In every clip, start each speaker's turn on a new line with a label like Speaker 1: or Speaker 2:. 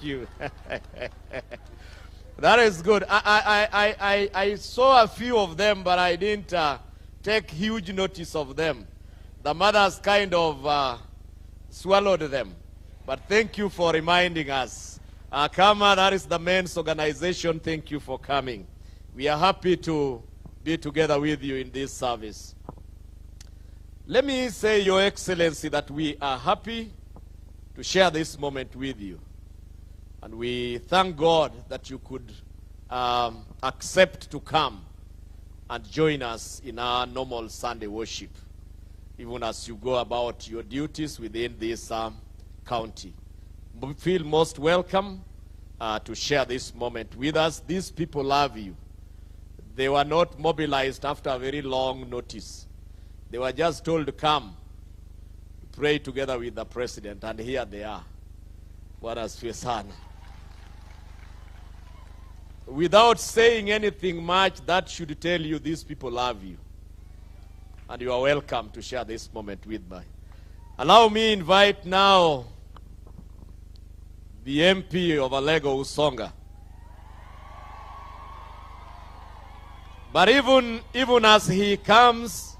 Speaker 1: Thank you. That is good. I saw a few of them, but I didn't take huge notice of them. The mothers kind of swallowed them. But thank you for reminding us. Kama, that is the men's organization. Thank you for coming. We are happy to be together with you in this service. Let me say, Your Excellency, that we are happy to share this moment with you. And we thank God that you could accept to come and join us in our normal Sunday worship, even as you go about your duties within this county. Feel most welcome to share this moment with us. These people love you. They were not mobilized after a very long notice. They were just told to come, pray together with the president, and here they are. What a sweet son. Without saying anything much, that should tell you these people love you. And you are welcome to share this moment with me. Allow me invite now the MP of Alego Usonga. But even as he comes,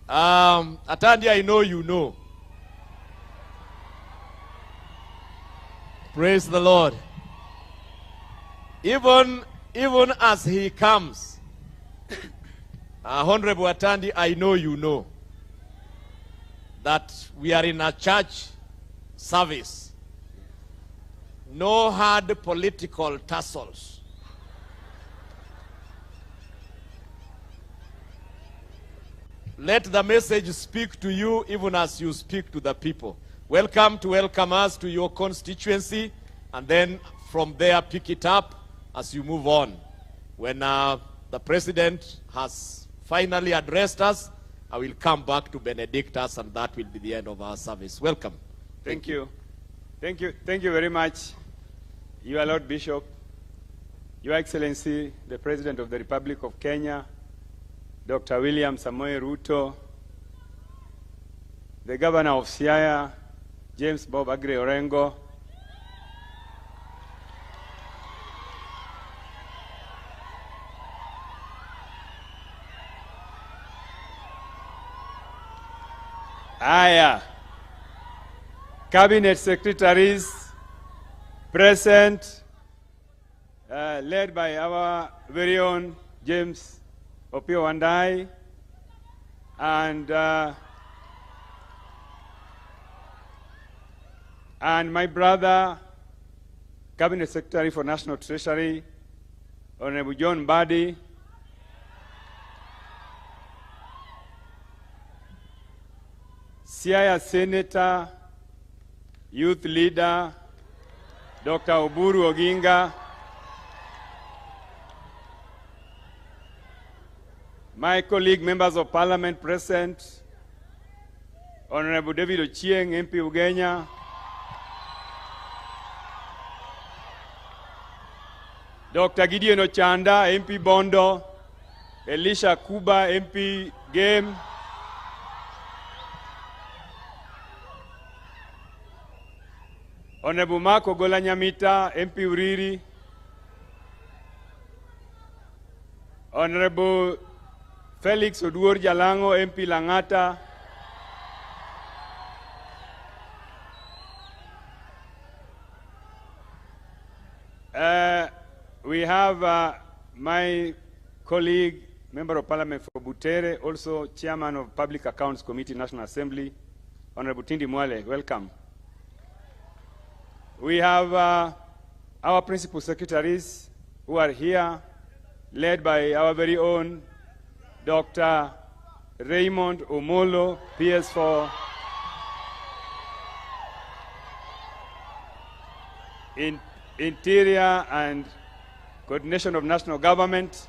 Speaker 1: Atandi, I know you know. Praise the Lord. Even as he comes, Honorable Atandi, I know you know that we are in a church service. No hard political tussles. Let the message speak to you even as you speak to the people. Welcome to welcome us to your constituency, and then from there pick it up as you move on. When the president has finally addressed us, I will come back to benedict us, and that will be the end of our service. Welcome.
Speaker 2: Thank you. Thank you very much, Your Lord Bishop, Your Excellency, the President of the Republic of Kenya, Dr. William Samoei Ruto, the Governor of Siaya, James Bob Agre Orengo, Cabinet Secretaries present, led by our very own James Opio Wandai, and my brother, Cabinet Secretary for National Treasury, Honorable John Mbadi, Siaya Senator, Youth Leader, Dr. Oburu Oginga, my colleague members of Parliament present, Honorable David Ochieng, MP Ugenya, Dr. Gideon Ochanda, MP Bondo, Elisha Kuba, MP Game, Honorable Marco Golanyamita, MP Uriri, Honorable Felix Oduor Jalango, MP Langata, we have my colleague, Member of Parliament for Butere, also Chairman of Public Accounts Committee, National Assembly, Honorable Tindi Mwale. Welcome. We have our principal secretaries who are here, led by our very own Dr. Raymond Omolo, PS for Interior and Coordination of National Government.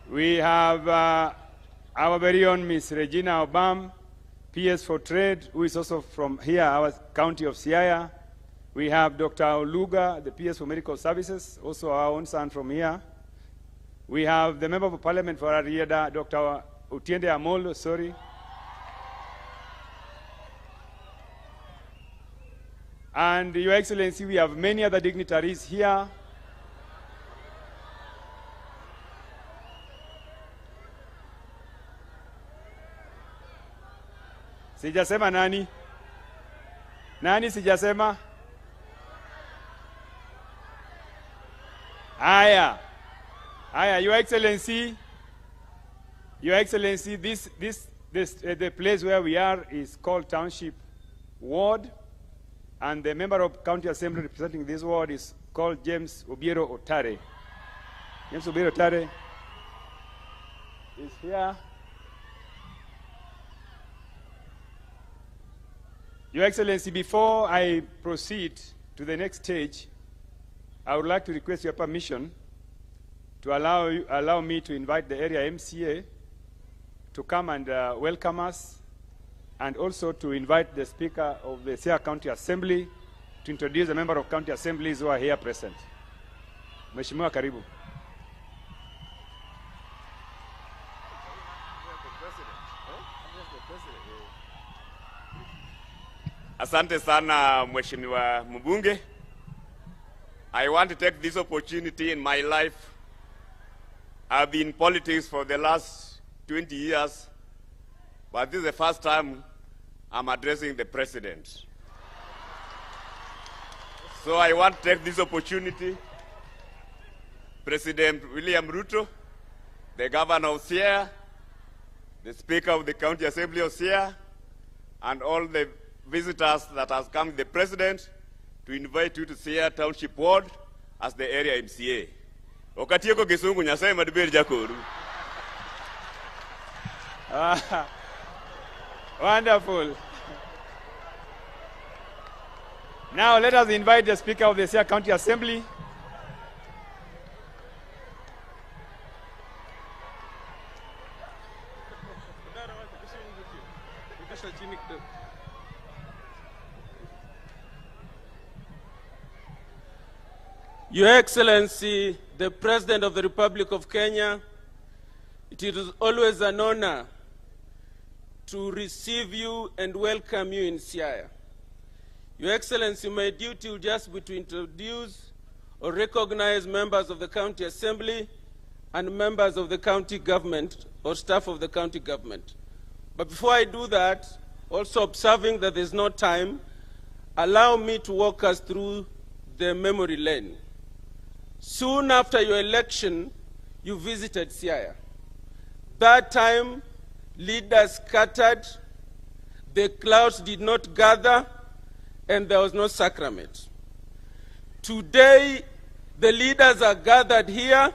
Speaker 2: We have our very own Miss Regina Obam, PS for Trade, who is also from here, our county of Siaya. We have Dr. Oluga, the PS for Medical Services, also our own son from here. We have the Member of Parliament for Arieda, Dr. Utiende Amolo, sorry. And Your Excellency, we have many other dignitaries here. Sijasema nani? Nani sijasema? Aya, Your Excellency, the place where we are is called Township Ward, and the member of County Assembly representing this ward is called James Obiero Otare. James Obiero Otare is here. Your Excellency, before I proceed to the next stage, I would like to request your permission to allow me to invite the area MCA to come and welcome us, and also to invite the Speaker of the Siaya County Assembly to introduce the member of County Assemblies who are here present. Mheshimiwa, karibu.
Speaker 3: Asante sana Mheshimiwa Mbunge. I want to take this opportunity in my life. I've been in politics for the last 20 years, but this is the first time I'm addressing the President. So I want to take this opportunity. President William Ruto, the Governor of Siaya, the Speaker of the County Assembly of Siaya, and all the visitors that has come with the President, to invite you to Siaya Township Ward as the area MCA. Okatieko Gisungu nyasaye madiberi jakoru.
Speaker 2: Wonderful. Now let us invite the Speaker of the Siaya County Assembly.
Speaker 4: Your Excellency, the President of the Republic of Kenya, it is always an honor to receive you and welcome you in Siaya. Your Excellency, my duty will just be to introduce or recognize members of the County Assembly and members of the county government or staff of the county government. But before I do that, also observing that there's no time, allow me to walk us through the memory lane. Soon after your election, you visited Siaya. That time, leaders scattered, the clouds did not gather, and there was no sacrament. Today, the leaders are gathered here.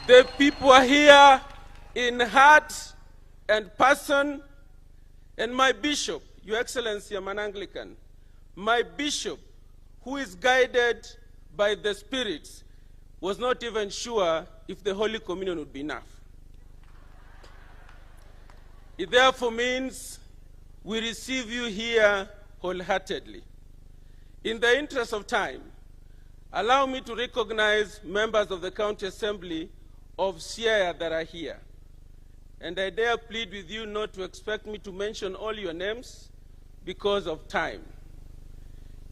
Speaker 4: The people are here in heart and person, and my bishop, Your Excellency, I'm an Anglican, my bishop, who is guided by the spirits, was not even sure if the Holy Communion would be enough. It therefore means we receive you here wholeheartedly. In the interest of time, allow me to recognize members of the County Assembly of Siaya that are here. And I dare plead with you not to expect me to mention all your names because of time.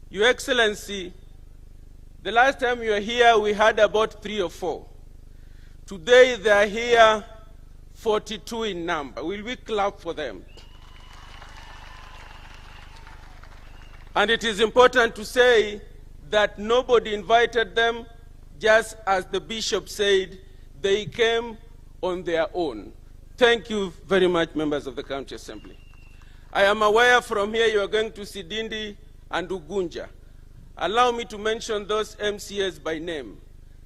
Speaker 4: Your Excellency, the last time you were here, we had about 3 or 4. Today, they are here 42 in number. Will we clap for them? And it is important to say that nobody invited them, just as the bishop said, they came on their own. Thank you very much, members of the County Assembly. I am aware from here you are going to Sidindi and Ugunja. Allow me to mention those MCAs by name.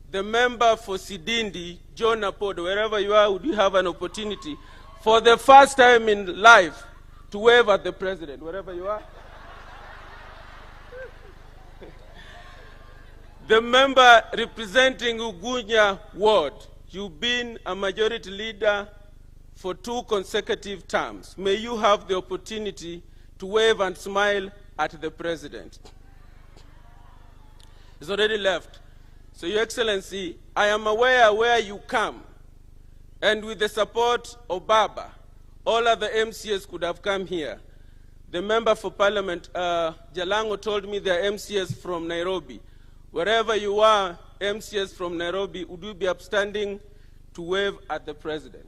Speaker 4: The member for Sidindi, John Apodo, wherever you are, would you have an opportunity for the first time in life to wave at the President, wherever you are? The member representing Ugunja Ward, you've been a majority leader for 2 consecutive terms. May you have the opportunity to wave and smile at the President. He's already left. So, Your Excellency, I am aware where you come, and with the support of Baba, all other MCAs could have come here. The member for parliament, Jalango, told me they're MCS from Nairobi. Wherever you are, MCS from Nairobi, would you be upstanding to wave at the president?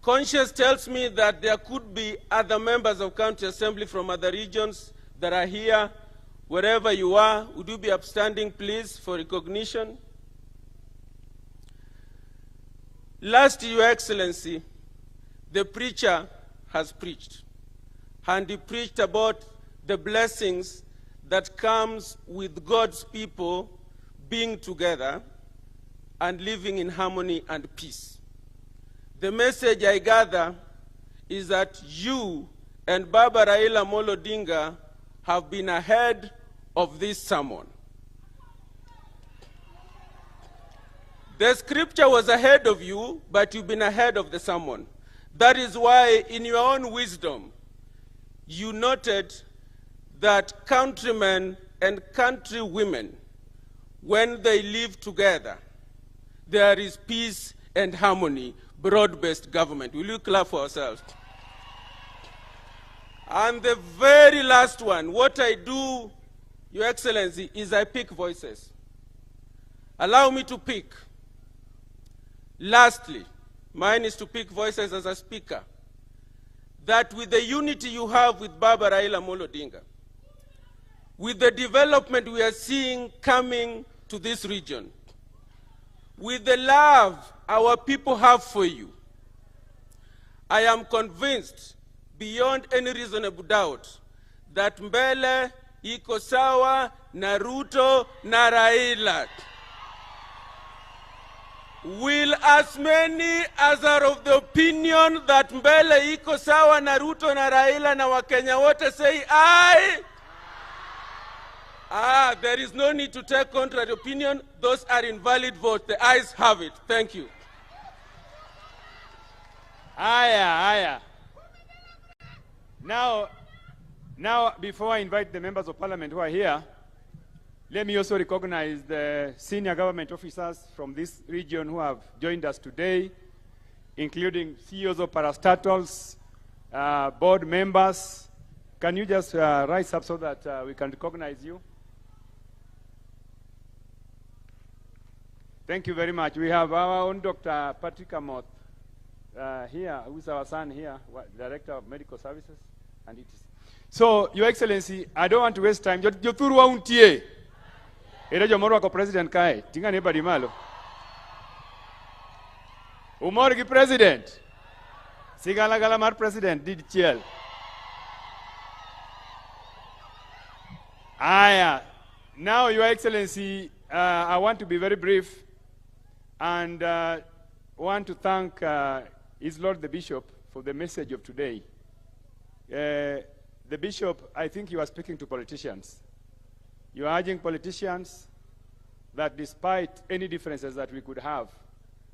Speaker 4: Conscience tells me that there could be other members of county assembly from other regions that are here. Wherever you are, would you be upstanding, please, for recognition? Last, Your Excellency, the preacher has preached, and he preached about the blessings that comes with God's people being together and living in harmony and peace. The message I gather is that you and Baba Raila Amolo Odinga have been ahead of this sermon. The scripture was ahead of you, but you've been ahead of the sermon. That is why, in your own wisdom, you noted that countrymen and countrywomen, when they live together, there is peace and harmony, broad-based government. Will you clap for ourselves? And the very last one, what I do, Your Excellency, is I pick voices. Allow me to pick. Lastly, mine is to pick voices as a speaker. That with the unity you have with Baba Raila Amolo Odinga, with the development we are seeing coming to this region, with the love our people have for you, I am convinced, beyond any reasonable doubt, that mbele iko sawa na Ruto na Raila. Will as many as are of the opinion that mbele iko sawa na Ruto na Raila na Wakenya wote say aye? There is no need to take contrary opinion. Those are invalid votes. The ayes have it. Thank you.
Speaker 2: Aya. Now, before I invite the members of parliament who are here, let me also recognize the senior government officers from this region who have joined us today, including CEOs of parastatals, board members. Can you just rise up so that we can recognize you? Thank you very much. We have our own Dr. Patrick Amoth here, who is our son here, Director of Medical Services. And it is. So, Your Excellency, I don't want to waste time. You're through untie. Ere jomoro ako president kae. Tinga ne badi malo. Umor gi president. Sigala mar president did chiel. Aya. Now, Your Excellency, I want to be very brief and want to thank His Lord the Bishop for the message of today. The Bishop, I think you are speaking to politicians. You are urging politicians that despite any differences that we could have,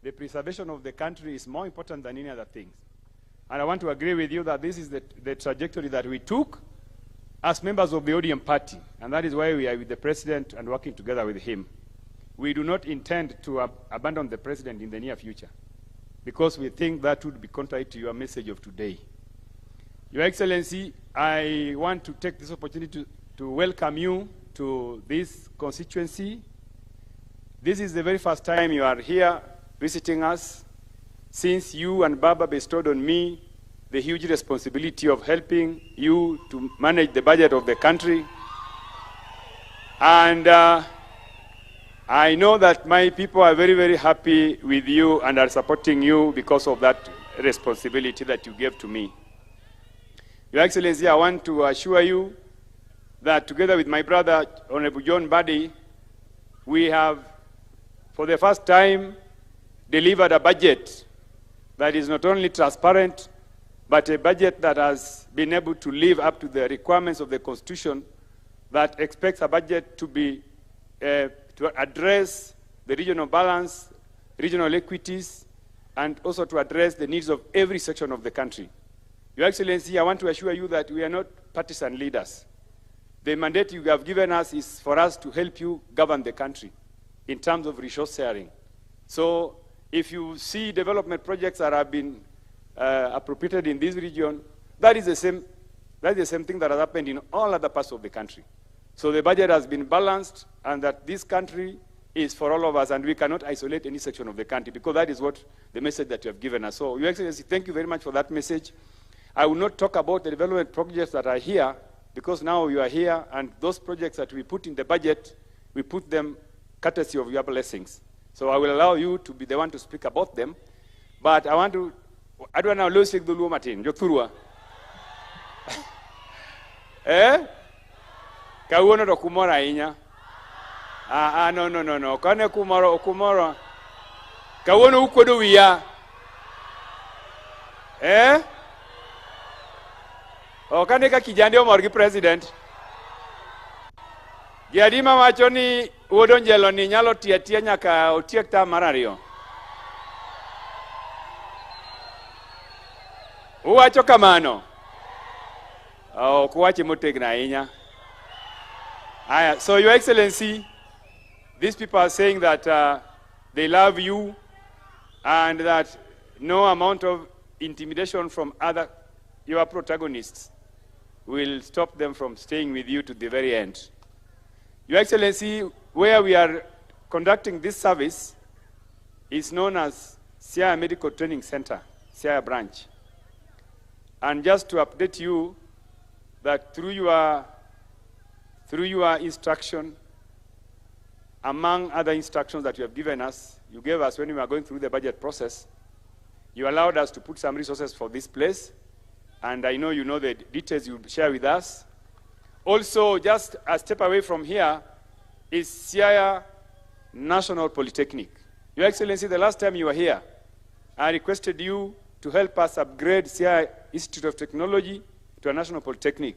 Speaker 2: the preservation of the country is more important than any other things. And I want to agree with you that this is the trajectory that we took as members of the ODM party, and that is why we are with the president and working together with him. We do not intend to abandon the president in the near future, because we think that would be contrary to your message of today. Your Excellency, I want to take this opportunity to welcome you to this constituency. This is the very first time you are here visiting us, since you and Baba bestowed on me the huge responsibility of helping you to manage the budget of the country. And I know that my people are very, very happy with you and are supporting you because of that responsibility that you gave to me. Your Excellency, I want to assure you that together with my brother, Honorable John Badi, we have, for the first time, delivered a budget that is not only transparent, but a budget that has been able to live up to the requirements of the Constitution that expects a budget to be, to address the regional balance, regional equities, and also to address the needs of every section of the country. Your Excellency, I want to assure you that we are not partisan leaders. The mandate you have given us is for us to help you govern the country in terms of resource sharing. So if you see development projects that have been appropriated in this region, that is the same thing that has happened in all other parts of the country. So the budget has been balanced, and that this country is for all of us, and we cannot isolate any section of the country, because that is what the message that you have given us. So, Your Excellency, thank you very much for that message. I will not talk about the development projects that are here, because now you are here, and those projects that we put in the budget, we put them courtesy of your blessings. So I will allow you to be the one to speak about them. But I don't know, lose the Lua Martin, Jokurua. Eh? Kauona do kumora inya. No. Kane kumora. Kauona ukodo wiya. Eh? O kane ka kijande omorgi president. Giadima wacho ni udonjelo ni nyalo tiatia nyaka otiek ta marario. Uwacho kamano. Kuwachi motegna inya. So, Your Excellency, these people are saying that they love you, and that no amount of intimidation from your protagonists will stop them from staying with you to the very end. Your Excellency, where we are conducting this service is known as Siaya Medical Training Center, Siaya branch. And just to update you that through your instruction, among other instructions that you have given us, you gave us when we were going through the budget process, you allowed us to put some resources for this place, and I know you know the details you share with us. Also, just a step away from here is Siaya National Polytechnic. Your Excellency, the last time you were here, I requested you to help us upgrade Siaya Institute of Technology to a national polytechnic.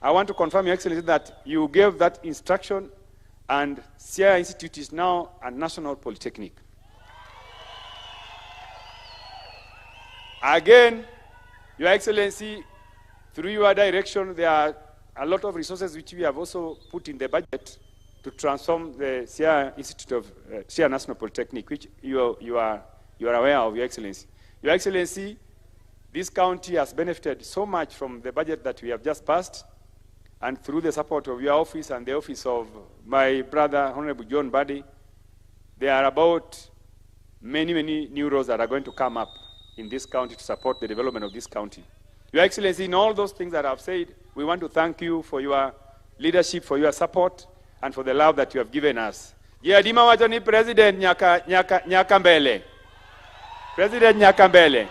Speaker 2: I want to confirm, Your Excellency, that you gave that instruction, and Siaya Institute is now a national polytechnic. Again, Your Excellency, through your direction, there are a lot of resources which we have also put in the budget to transform the Siaya Institute of Siaya National Polytechnic, which you are aware of, Your Excellency. Your Excellency, this county has benefited so much from the budget that we have just passed, and through the support of your office and the office of my brother, Honorable John Buddy, there are about many new roads that are going to come up in this county to support the development of this county. Your Excellency, in all those things that I've said, we want to thank you for your leadership, for your support, and for the love that you have given us. Adima wachoni President nyaka mbele. President nyaka mbele.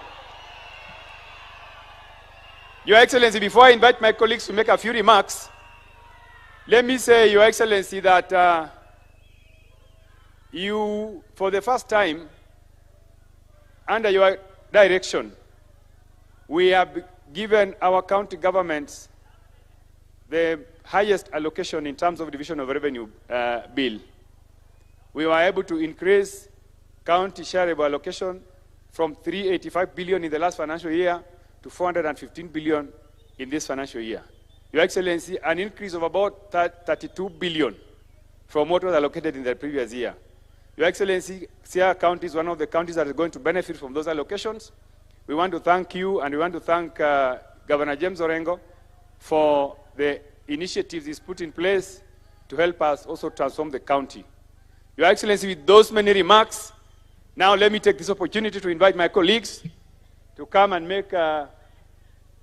Speaker 2: Your Excellency, before I invite my colleagues to make a few remarks, let me say, Your Excellency, that you, for the first time, under your direction, we have given our county governments the highest allocation in terms of division of revenue bill. We were able to increase county shareable allocation from 385 billion in the last financial year to 415 billion in this financial year. Your Excellency, an increase of about 32 billion from what was allocated in the previous year. Your Excellency, Siaya County is one of the counties that is going to benefit from those allocations. We want to thank you, and we want to thank Governor James Orengo for the initiatives he's put in place to help us also transform the county. Your Excellency, with those many remarks, now let me take this opportunity to invite my colleagues to come and make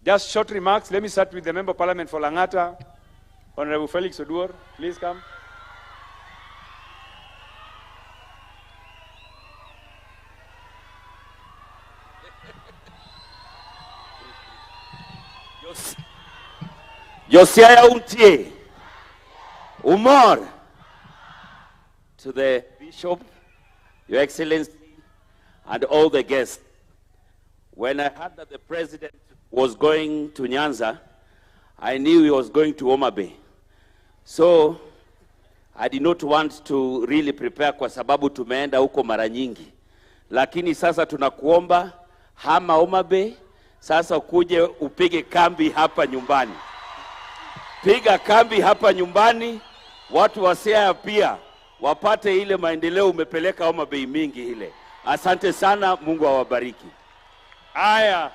Speaker 2: just short remarks. Let me start with the Member of Parliament for Langata, Honorable Felix Oduor. Please come.
Speaker 5: Siaya untie, umor, to the Bishop, Your Excellency, and all the guests. When I heard that the President was going to Nyanza, I knew he was going to Homa Bay. So I did not want to really prepare kwa sababu tumeenda huko mara nyingi. Lakini sasa tunakuomba hama Homa Bay, sasa ukuje upige kambi hapa nyumbani. Piga kambi hapa nyumbani, watu wa Siaya pia wapate ile maendeleo umepeleka Homa Bay mingi ile. Asante sana, Mungu awabariki.
Speaker 2: Aya.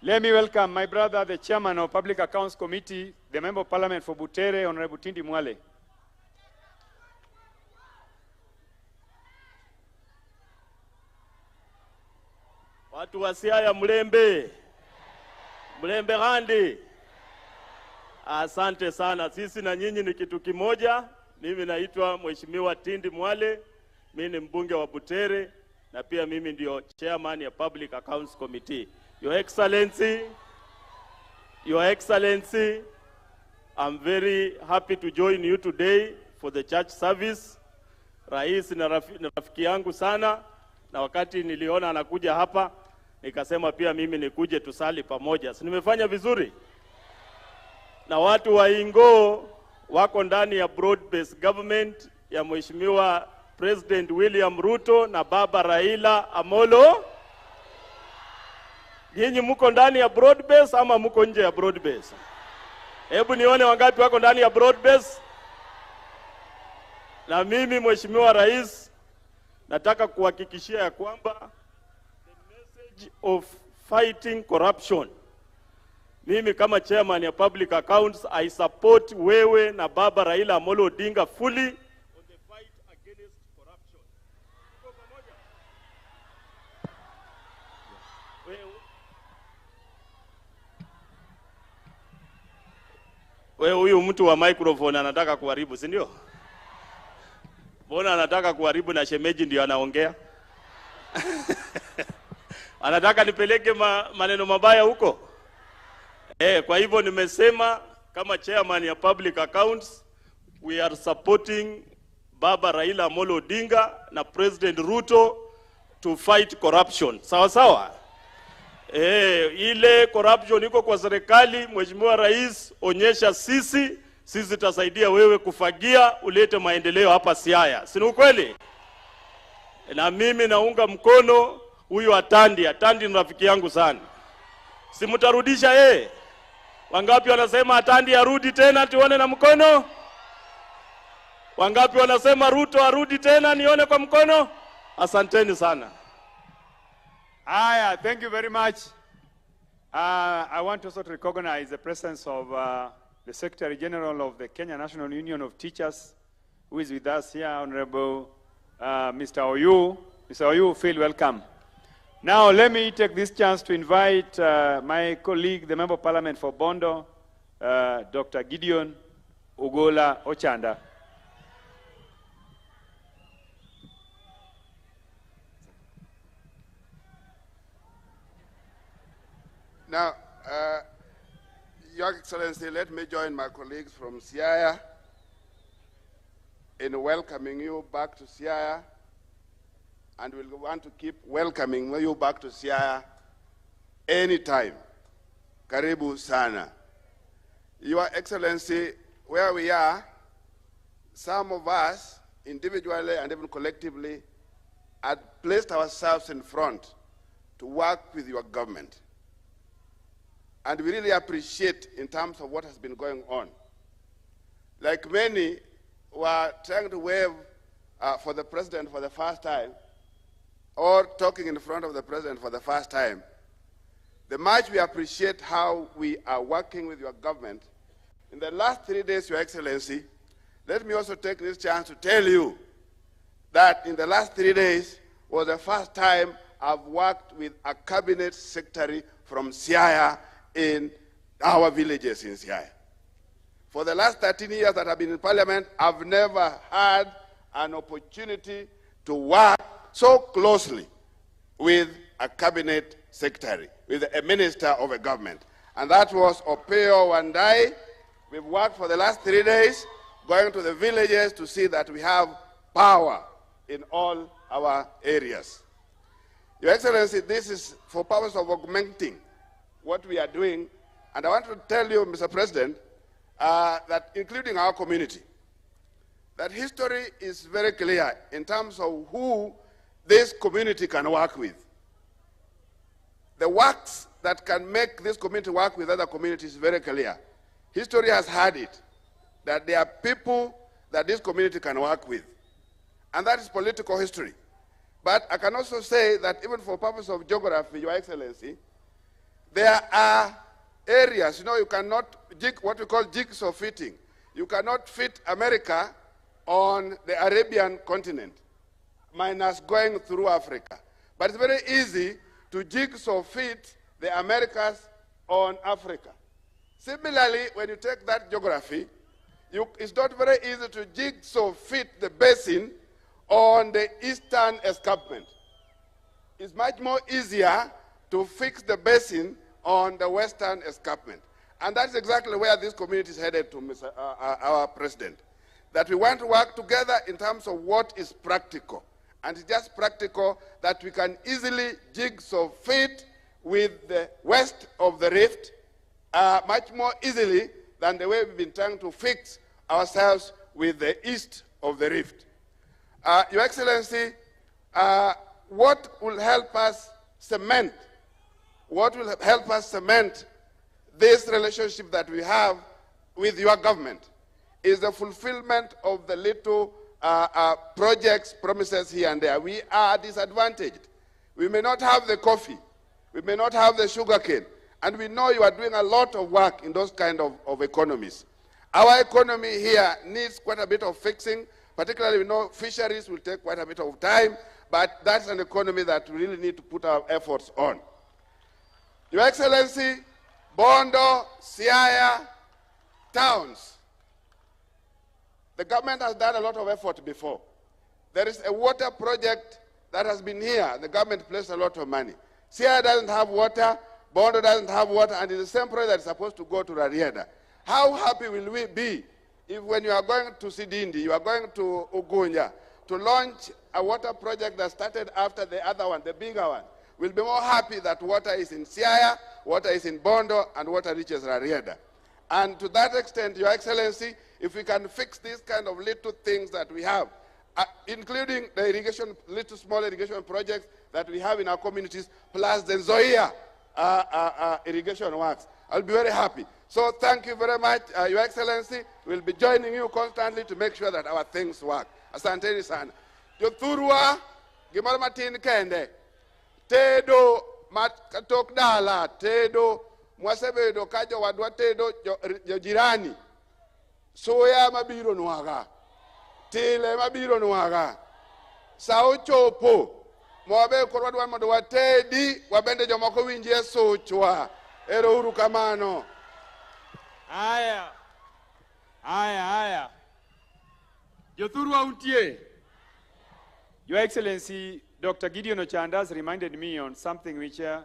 Speaker 2: Let me welcome my brother, the chairman of Public Accounts Committee, the member of parliament for Butere, Honorable Tindi Mwale.
Speaker 6: Watu wa Siaya mlembe. Mlembe handi. Asante sana. Sisi na nyinyi ni kitu kimoja. Mimi naitwa Mheshimiwa Tindi Mwale. Mimi ni mbunge wa Butere na pia mimi ndio chairman ya Public Accounts Committee. Your Excellency, I'm very happy to join you today for the church service. Rais ni rafiki yangu sana, na wakati niliona anakuja hapa, nikasema pia mimi nikuje tusali pamoja. Si nimefanya vizuri? Na watu wa Ingo wako ndani ya broad-based government ya Mheshimiwa President William Ruto na Baba Raila Amolo. Nyinyi mko ndani ya broad base ama mko nje ya broad base? Hebu nione wangapi wako ndani ya broad base. Na mimi Mheshimiwa Rais nataka kuhakikishia ya kwamba the message of fighting corruption, mimi kama chairman ya Public Accounts, I support wewe na Baba Raila Amolo Odinga fully on the fight against corruption. Wewe huyu mtu wa microphone anataka kuharibu, si ndio? Mbona anataka kuharibu na shemeji ndio anaongea? Anataka nipeleke maneno mabaya huko? Kwa hivyo nimesema kama chairman ya Public Accounts, we are supporting Baba Raila Amolo Odinga na President Ruto to fight corruption. Sawa sawa? Ile corruption iko kwa serikali, Mheshimiwa Rais, onyesha sisi tutasaidia wewe kufagia, ulete maendeleo hapa Siaya. Si ukweli? Na mimi naunga mkono huyu Atandi ni rafiki yangu sana. Si mtarudisha Wangapi wanasema Atandi arudi tena tuone na mkono? Wangapi wanasema Ruto arudi tena nione kwa mkono? Asanteni sana.
Speaker 2: Aya, thank you very much. I want also to recognize the presence of the Secretary General of the Kenya National Union of Teachers, who is with us here, Honorable Mr. Oyu. Mr. Oyu, feel welcome. Now, let me take this chance to invite my colleague, the Member of Parliament for Bondo, Dr. Gideon Ugola Ochanda.
Speaker 7: Now, Your Excellency, let me join my colleagues from Siaya in welcoming you back to Siaya, and we'll want to keep welcoming you back to Siaya anytime. Karibu sana. Your Excellency, where we are, some of us, individually and even collectively, had placed ourselves in front to work with your government. And we really appreciate in terms of what has been going on. Like many who are trying to wave for the president for the first time, or talking in front of the president for the first time, the much we appreciate how we are working with your government. In the last 3 days, Your Excellency, let me also take this chance to tell you that in the last 3 days was the first time I've worked with a cabinet secretary from Siaya in our villages in Siaya. For the last 13 years that I've been in Parliament, I've never had an opportunity to work so closely with a cabinet secretary, with a minister of a government. And that was Opeo Wandai. We've worked for the last 3 days, going to the villages to see that we have power in all our areas. Your Excellency, this is for purpose of augmenting what we are doing. And I want to tell you, Mr. President, that including our community, that history is very clear in terms of who this community can work with. The works that can make this community work with other communities is very clear. History has had it, that there are people that this community can work with. And that is political history. But I can also say that even for purpose of geography, Your Excellency, there are areas, you cannot, what we call jigsaw fitting. You cannot fit America on the Arabian continent, minus going through Africa. But it's very easy to jigsaw fit the Americas on Africa. Similarly, when you take that geography, it's not very easy to jigsaw fit the basin on the eastern escarpment. It's much more easier to fix the basin on the western escarpment. And that's exactly where this community is headed to, our president. That we want to work together in terms of what is practical. And it's just practical that we can easily jigsaw fit with the west of the rift much more easily than the way we've been trying to fix ourselves with the east of the rift. Your Excellency, what will help us cement this relationship that we have with your government is the fulfillment of the little projects, promises here and there. We are disadvantaged. We may not have the coffee. We may not have the sugar cane. And we know you are doing a lot of work in those kind of economies. Our economy here needs quite a bit of fixing. Particularly, we know fisheries will take quite a bit of time, but that's an economy that we really need to put our efforts on. Your Excellency, Bondo, Siaya, towns. The government has done a lot of effort before. There is a water project that has been here. The government placed a lot of money. Siaya doesn't have water, Bondo doesn't have water, and it's the same project that is supposed to go to Rarieda. How happy will we be if when you are going to Sidindi, you are going to Ugunya, to launch a water project that started after the other one, the bigger one? We'll be more happy that water is in Siaya, water is in Bondo, and water reaches Rarieda. And to that extent, Your Excellency, if we can fix these kind of little things that we have, including the irrigation, little small irrigation projects that we have in our communities, plus the Zoya irrigation works, I'll be very happy. So thank you very much, Your Excellency. We'll be joining you constantly to make sure that our things work. Asanteni sana. Jothurwa, gimara matin kende. Tedo katok dala, tedo mwasebedo kajo wadwa tedo jirani. Soya mabiro nuaga. Tile mabiro nuaga. Sao chopo. Mwabe korwadwa modo watedi, wabende jomoko winjie sochwa. Ero uru kamano.
Speaker 2: Aya. Jothurwa untie. Your Excellency, Dr. Gideon Ochanda has reminded me on something which I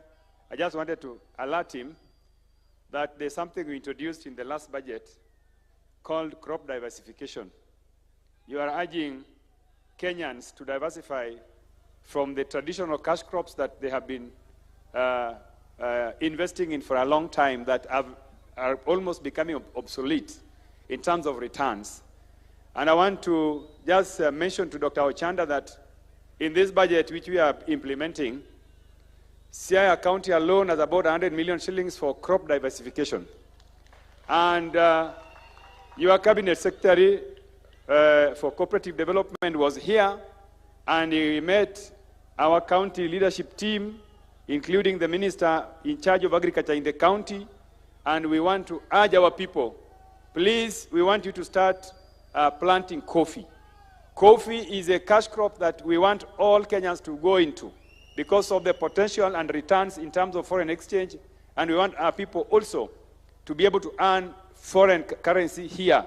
Speaker 2: just wanted to alert him that there's something we introduced in the last budget called crop diversification. You are urging Kenyans to diversify from the traditional cash crops that they have been investing in for a long time that are almost becoming obsolete in terms of returns. And I want to just mention to Dr. Ochanda that in this budget which we are implementing, Siaya County alone has about 100 million shillings for crop diversification. And your Cabinet Secretary for Cooperative Development was here, and he met our county leadership team, including the minister in charge of agriculture in the county, and we want to urge our people, please, we want you to start planting coffee. Coffee is a cash crop that we want all Kenyans to go into because of the potential and returns in terms of foreign exchange, and we want our people also to be able to earn foreign currency here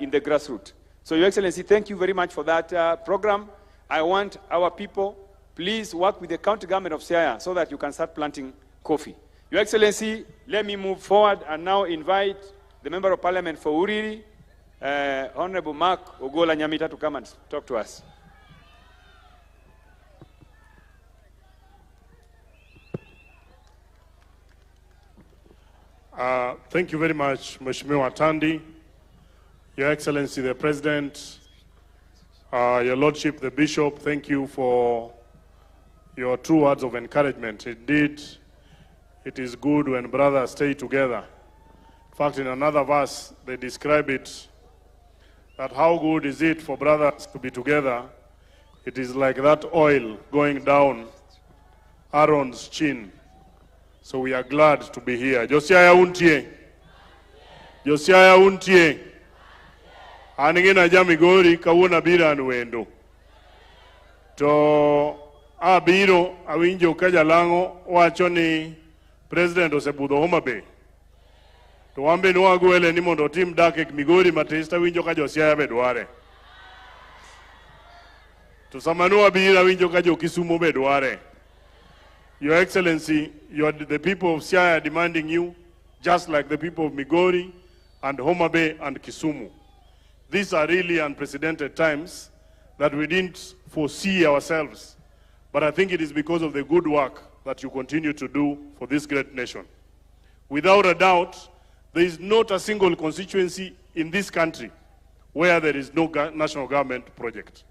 Speaker 2: in the grassroots. So, Your Excellency, thank you very much for that program. I want our people, please work with the county government of Siaya so that you can start planting coffee. Your Excellency, let me move forward and now invite the Member of Parliament for Uriri, Honorable Mark Ogola Nyamita, to come and talk to us.
Speaker 8: Thank you very much, Mheshimiwa Tandi, Your Excellency the President, Your Lordship the Bishop. Thank you for your true words of encouragement. Indeed, it is good when brothers stay together. In fact, in another verse, they describe it that how good is it for brothers to be together It is like that oil going down Aaron's chin. So we are glad to be here. Siaya untie. Siaya untie. Aningina jamigori kawuna bira anuendo. To abiro awinjo kajalango wacho ni President osebudho Homa Bay. To wambe nwagwele ni mondo tim dak e Migori matista winjo ka Siaya bedware. To samanu abiro winjo ka Kisumu bedware. Your Excellency, the people of Siaya are demanding you, just like the people of Migori and Homa Bay and Kisumu. These are really unprecedented times that we didn't foresee ourselves. But I think it is because of the good work that you continue to do for this great nation. Without a doubt, there is not a single constituency in this country where there is no national government project.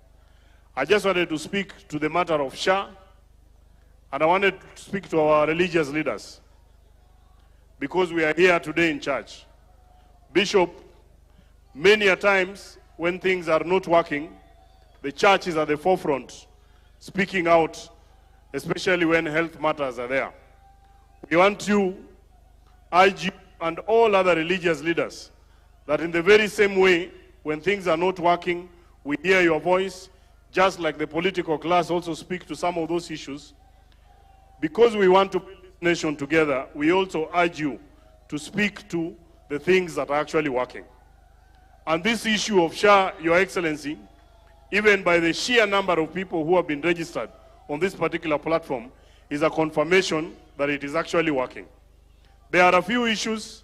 Speaker 8: I just wanted to speak to the matter of SHA, and I wanted to speak to our religious leaders, because we are here today in church. Bishop, many a times when things are not working, the church is at the forefront, speaking out, especially when health matters are there. We want to urge you and all other religious leaders that in the very same way, when things are not working, we hear your voice, just like the political class also speak to some of those issues. Because we want to build this nation together, we also urge you to speak to the things that are actually working. And this issue of SHA, Your Excellency, even by the sheer number of people who have been registered on this particular platform, is a confirmation that it is actually working. There are a few issues,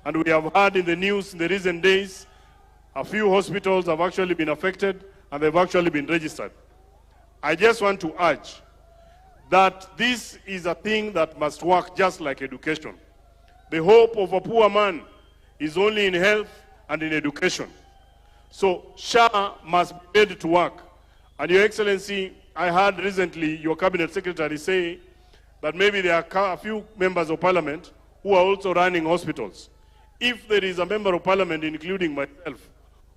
Speaker 8: and we have heard in the news in the recent days, a few hospitals have actually been affected, and they've actually been registered. I just want to urge that this is a thing that must work just like education. The hope of a poor man is only in health and in education. So SHA must be made to work. And Your Excellency, I heard recently your cabinet secretary say that maybe there are a few members of parliament who are also running hospitals. If there is a member of parliament, including myself,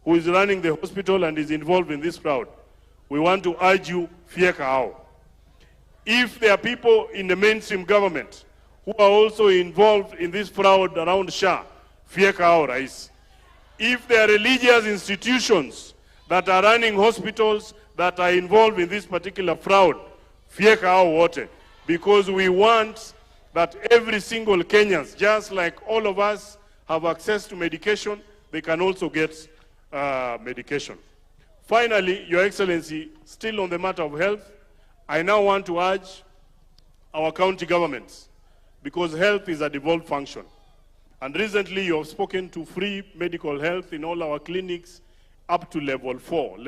Speaker 8: who is running the hospital and is involved in this fraud, we want to urge you, fieka hao. If there are people in the mainstream government who are also involved in this fraud around SHA, fieka hao rais. If there are religious institutions that are running hospitals that are involved in this particular fraud, fieka hao wote. Because we want that every single Kenyans, just like all of us, have access to medication, they can also get medication. Finally, Your Excellency, still on the matter of health, I now want to urge our county governments, because health is a devolved function. And recently you have spoken to free medical health in all our clinics up to level 4,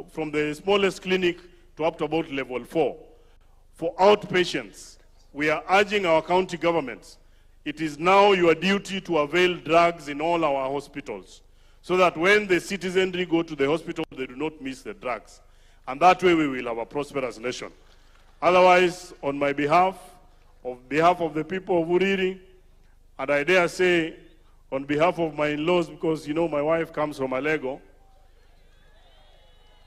Speaker 8: from the smallest clinic to up to about level 4. For outpatients, we are urging our county governments, it is now your duty to avail drugs in all our hospitals, so that when the citizenry go to the hospital, they do not miss the drugs. And that way we will have a prosperous nation. Otherwise, on my behalf of the people of Uriri, and I dare say on behalf of my in-laws, because you know my wife comes from Alego,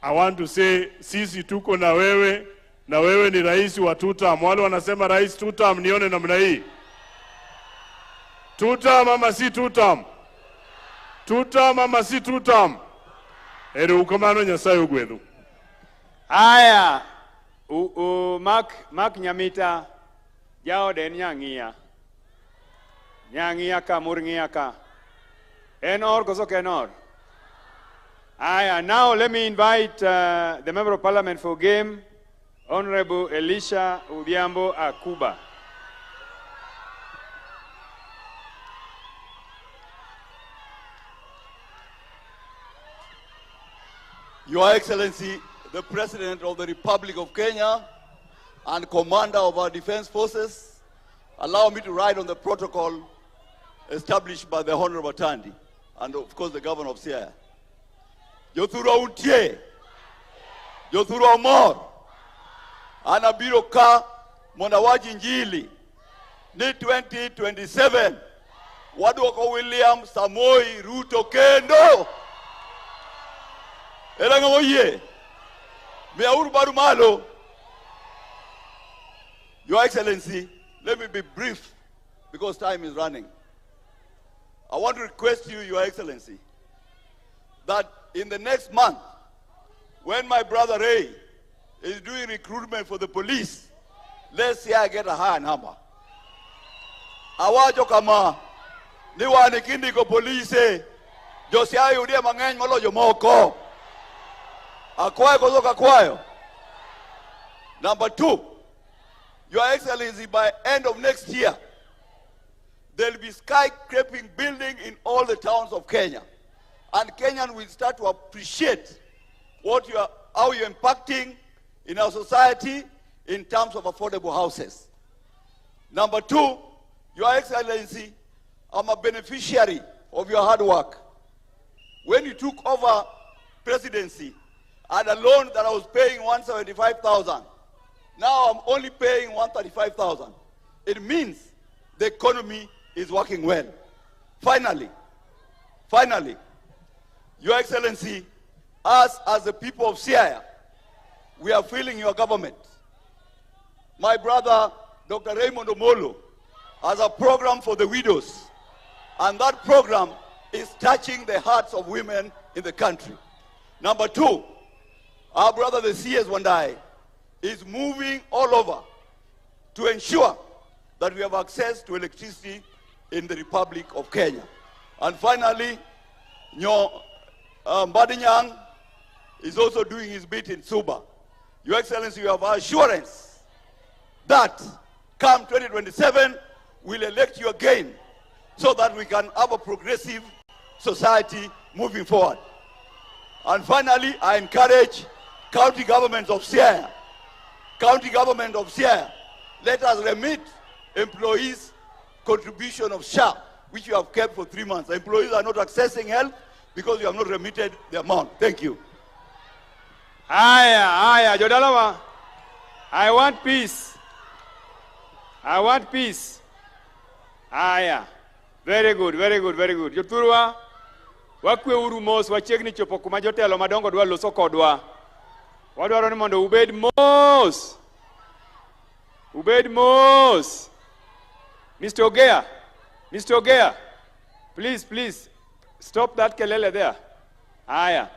Speaker 8: I want to say, sisi tuko na wewe ni rais wa 2 term. Wale wanasema rais 2 term, nione namna hii. 2 term ama si 2 term? 2 term ama si 2 term? Ere ukamano Nyasaye ugwedhu.
Speaker 2: Aya, Mark Nyamita, jao den nyang'ia. Nyang'ia ka, murng'ia ka. Enor koso kenor. Aya, now let me invite the Member of Parliament for Game, Honorable Elisha Udhiambo Akuba.
Speaker 9: Your Excellency, the President of the Republic of Kenya and Commander of our Defense Forces, allow me to ride on the protocol established by the Honorable Tandi and of course the Governor of Siaya. Jothuro untie, Jothuro mor, anabiro ka monawaji njili, ni 2027, waduoko William Samoei Ruto kendo. Elango ye. Meauru baru malo. Your Excellency, let me be brief because time is running. I want to request you, Your Excellency, that in the next month, when my brother Ray is doing recruitment for the police, let's see I get a higher number. Awajo kama ni wanikindi ko police Josia yudia mang'eny molo jomoko. Akwayo kozoka kwayo. Number 2, Your Excellency, by end of next year, there will be skyscraping building in all the towns of Kenya. And Kenyans will start to appreciate how you're impacting in our society in terms of affordable houses. Number 2, Your Excellency, I'm a beneficiary of your hard work. When you took over presidency, I had a loan that I was paying 175,000. Now I'm only paying 135,000. It means the economy is working well. Finally, Your Excellency, us as the people of Siaya, we are feeling your government. My brother, Dr. Raymond Omolo, has a program for the widows. And that program is touching the hearts of women in the country. Number 2, our brother, the CS Wandai, is moving all over to ensure that we have access to electricity in the Republic of Kenya. And finally, Mbadinyang is also doing his bit in Suba. Your Excellency, you have assurance that come 2027, we'll elect you again so that we can have a progressive society moving forward. And finally, I encourage county governments of Siaya, let us remit employees' contribution of SHA, which you have kept for 3 months. Employees are not accessing help because you have not remitted the amount. Thank you.
Speaker 2: Aya, Jodalawa. I want peace. Aya. Very good. Joturwa, wakwe uru mos, wachegni chopo kuma jotelo madongo dwa loso kodwa. Wadwaro ni mondo ubed mos. Mr. Ogea, please, stop that kelele there. Aya.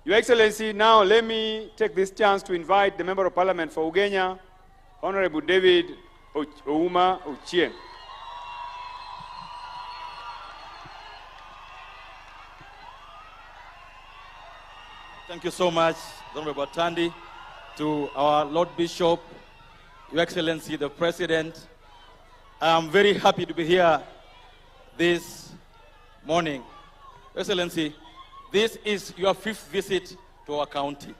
Speaker 2: Your Excellency, now let me take this chance to invite the Member of Parliament for Ugenya, Honorable David Ouma Ochieng.
Speaker 10: Thank you so much, Honorable Tandi, to our Lord Bishop, Your Excellency, the President. I'm very happy to be here this morning. Your Excellency, this is your 5th visit to our county.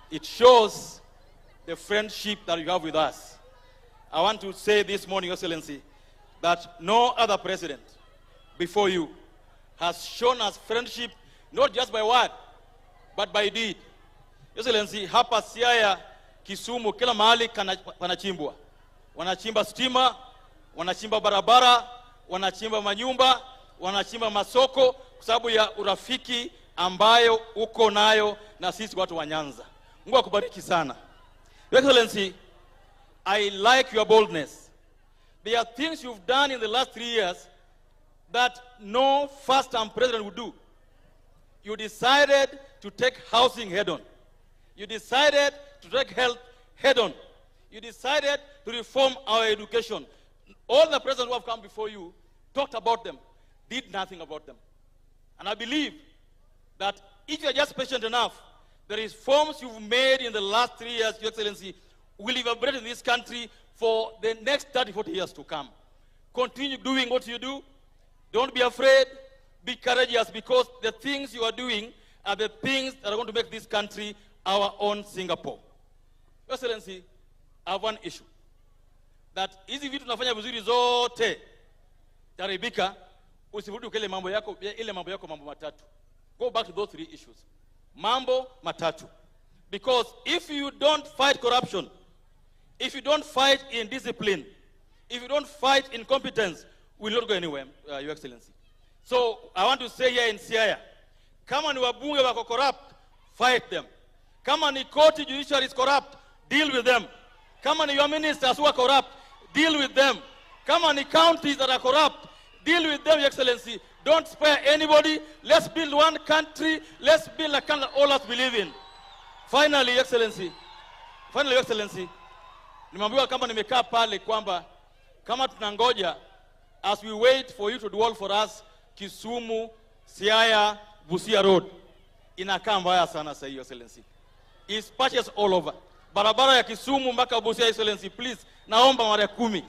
Speaker 10: It shows the friendship that you have with us. I want to say this morning, Your Excellency, that no other president before you has shown us friendship, not just by word, but by deed. Your Excellency, hapa Siaya, Kisumu, kila mahali wanachimbwa. Wanachimba stima, wanachimba barabara, wanachimba manyumba, wanachimba masoko, kwa sababu ya urafiki ambayo uko nayo na sisi watu wa Nyanza. Mungu akubariki sana. Your Excellency, I like your boldness. There are things you've done in the last 3 years that no first-time president would do. You decided to take housing head-on. You decided to take health head-on. You decided to reform our education. All the presidents who have come before you talked about them, did nothing about them. And I believe that if you are just patient enough, the reforms you've made in the last 3 years, Your Excellency, will reverberate in this country for the next 30, 40 years to come. Continue doing what you do. Don't be afraid. Be courageous, because the things you are doing are the things that are going to make this country our own Singapore. Your Excellency, I have one issue. That hizi vitu tunafanya vizuri zote taribika, usirudi kile mambo yako, ile mambo yako mambo matatu. Go back to those 3 issues. Mambo matatu. Because if you don't fight corruption, if you don't fight indiscipline, if you don't fight incompetence, we will not go anywhere, Your Excellency. So I want to say here in Siaya, kama ni wabunge wako corrupt, fight them. Kama ni court judiciary is corrupt, deal with them. Kama ni your ministers who are corrupt, deal with them. Kama ni counties that are corrupt, deal with them, Your Excellency. Don't spare anybody. Let's build one country. Let's build a country all of us believe in. Finally, Your Excellency. Nimeambiwa kama nimekaa pale kwamba kama tunangoja as we wait for you to do all for us Kisumu, Siaya, Busia Road. Inakaa mbaya sana sasa, Your Excellency. It's patches all over. Barabara ya Kisumu mpaka Busia, Your Excellency, please, naomba mara 10.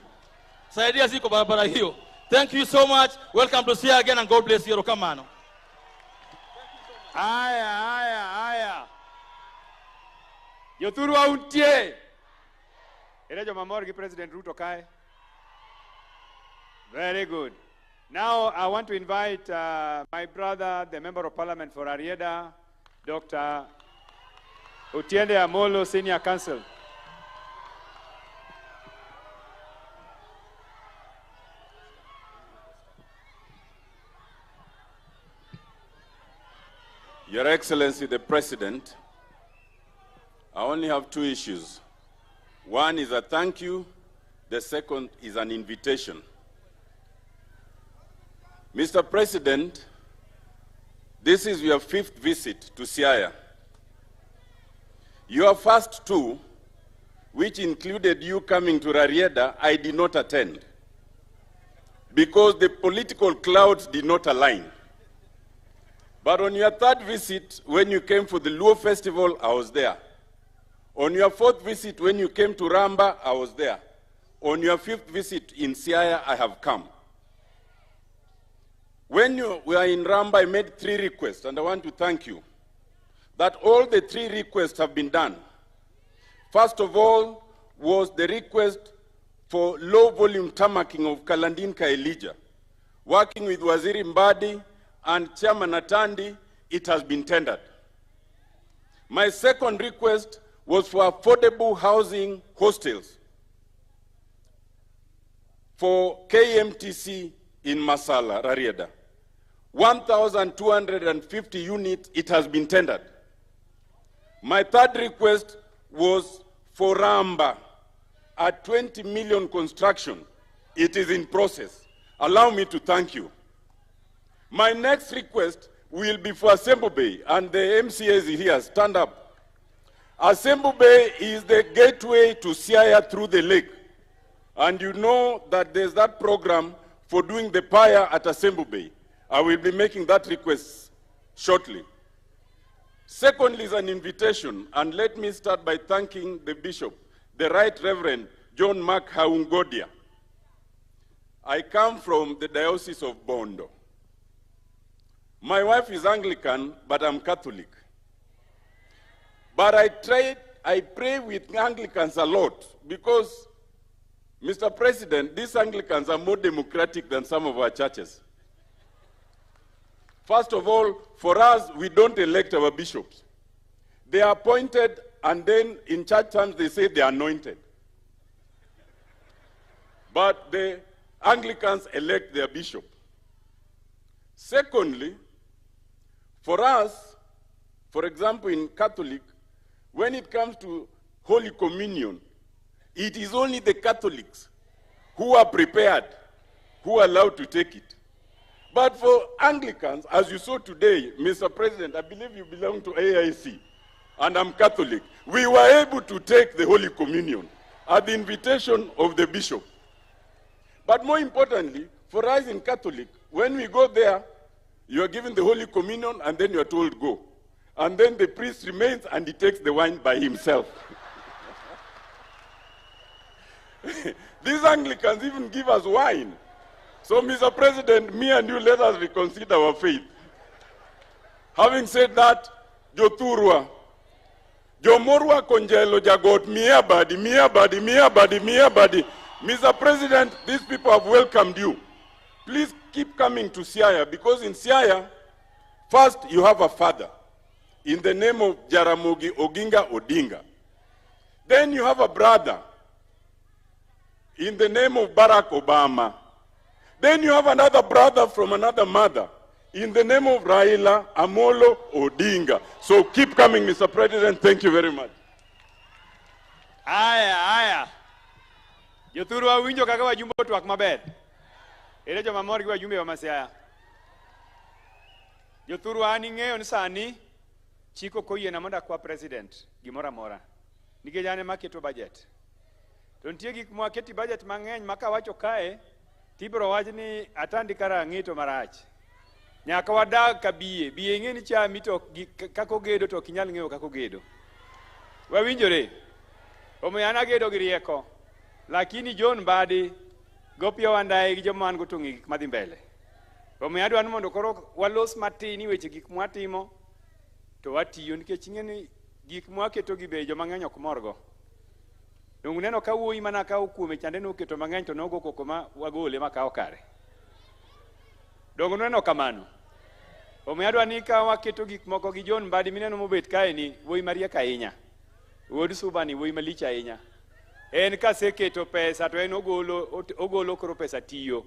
Speaker 10: Saidia ziko barabara hiyo. Thank you so much. Welcome to Siaya again and God bless you, Rokamano.
Speaker 2: Aya. Yothuru auntie. Erejo mamorgi President Ruto kae. Very good. Now I want to invite my brother, the Member of Parliament for Arieda, Dr. Otiende Amolo, Senior Counsel.
Speaker 3: Your Excellency, the President, I only have 2 issues. One is a thank you. The second is an invitation. Mr. President, this is your 5th visit to Siaya. Your first 2, which included you coming to Rarieda, I did not attend because the political clouds did not align. But on your 3rd visit, when you came for the Luo Festival, I was there. On your 4th visit, when you came to Ramba, I was there. On your 5th visit in Siaya, I have come. When you were in Ramba, I made 3 requests, and I want to thank you that all the 3 requests have been done. First of all was the request for low-volume tarmacking of Kalandinka Elijah. Working with Waziri Mbadi and Chairman Atandi, it has been tendered. My second request was for affordable housing hostels for KMTC in Masala, Rarieda. 1,250 units, it has been tendered. My third request was for Ramba, a 20 million construction. It is in process. Allow me to thank you. My next request will be for Asembo Bay, and the MCAs here, stand up. Asembo Bay is the gateway to Siaya through the lake. And you know that there's that program for doing the pyre at Asembo Bay. I will be making that request shortly. Secondly is an invitation, and let me start by thanking the Bishop, the Right Reverend John Mark Haungodia. I come from the Diocese of Bondo. My wife is Anglican, but I'm Catholic. But I pray with Anglicans a lot because, Mr. President, these Anglicans are more democratic than some of our churches. First of all, for us, we don't elect our bishops. They are appointed, and then in church terms, they say they are anointed. But the Anglicans elect their bishop. Secondly, for us, for example, in Catholic, when it comes to Holy Communion, it is only the Catholics who are prepared, who are allowed to take it. But for Anglicans, as you saw today, Mr. President, I believe you belong to AIC, and I'm Catholic. We were able to take the Holy Communion at the invitation of the bishop. But more importantly, for us in Catholic, when we go there, you are given the Holy Communion, and then you are told go. And then the priest remains, and he takes the wine by himself. These Anglicans even give us wine. So, Mr. President, me and you, let us reconsider our faith. Having said that, Joturwa, Jomorwa Konjelo Jagot, Miabadi. Mr. President, these people have welcomed you. Please keep coming to Siaya, because in Siaya, first you have a father in the name of Jaramogi Oginga Odinga. Then you have a brother in the name of Barack Obama. Then you have another brother from another mother
Speaker 11: in the name of Raila Amolo Odinga. So keep coming, Mr. President. Thank you very much.
Speaker 2: Aya. Jothuru awinjo kaka wajumbe twak maber. Ere joma mor gi wajumbe wa Siaya. Jothuru an ing'eyo ni sani chiko koyiena mondo akwa president gimoro amora. Nikech an ema aketo budget. To nitie gik mwaketi budget mang'eny ma kawacho kae tibiro wach ni atandi kara ng'ito marach. Nyaka wadag ka biye. Biye ing'e ni chami to kako gedo to kinyal ng'eyo kako gedo. Wawinjore. Omiyo an agedo gi rieko. Lakini John Mbadi gopio wandae gi joma an gotongi gik madhi mbele. Omiyo adwa ni mondo koro walos matini weche gik mwatimo to watiyo nikech ing'e ni gik mwaketo gi be joma ng'eny ok morgo. Dongu neno ka wuoyi mana kawo kuome chande noketo mang'eny to nogo koko ma wagole ma kawo kare. Dongu neno kamano. Omiyo adwa ni ka waketo gik moko gi John Mbadi mineno mobet kae ni wuoyi mariek ahinya. Wuod Subani wuoyi malich ahinya. En kaseketo pesa to en ogolo koro pesa tiyo.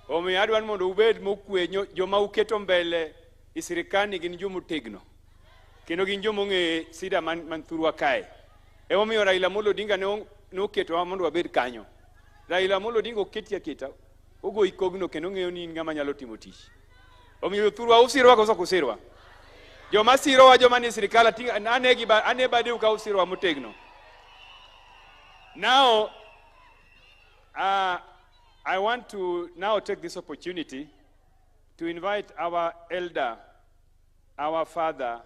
Speaker 2: Omiyo adwa ni mondo ubed mokwe joma uketo mbele i sirikani gin joma otegno. Kendo gin joma ong'e sida man thurwa kae. Emomiyo Raila Amolo Odinga ne oketo mondo wabed kanyo. Raila Amolo Odinga oketi aketa. Ogo ikogno kendo ng'eyo ni ng'ama nyalo timo tich. Omiyo thurwa usirwa koso kusirwa. Joma sirowa joma ni sirikal ane bade ka usirwa motegno. Now, I want to now take this opportunity to invite our elder, our father,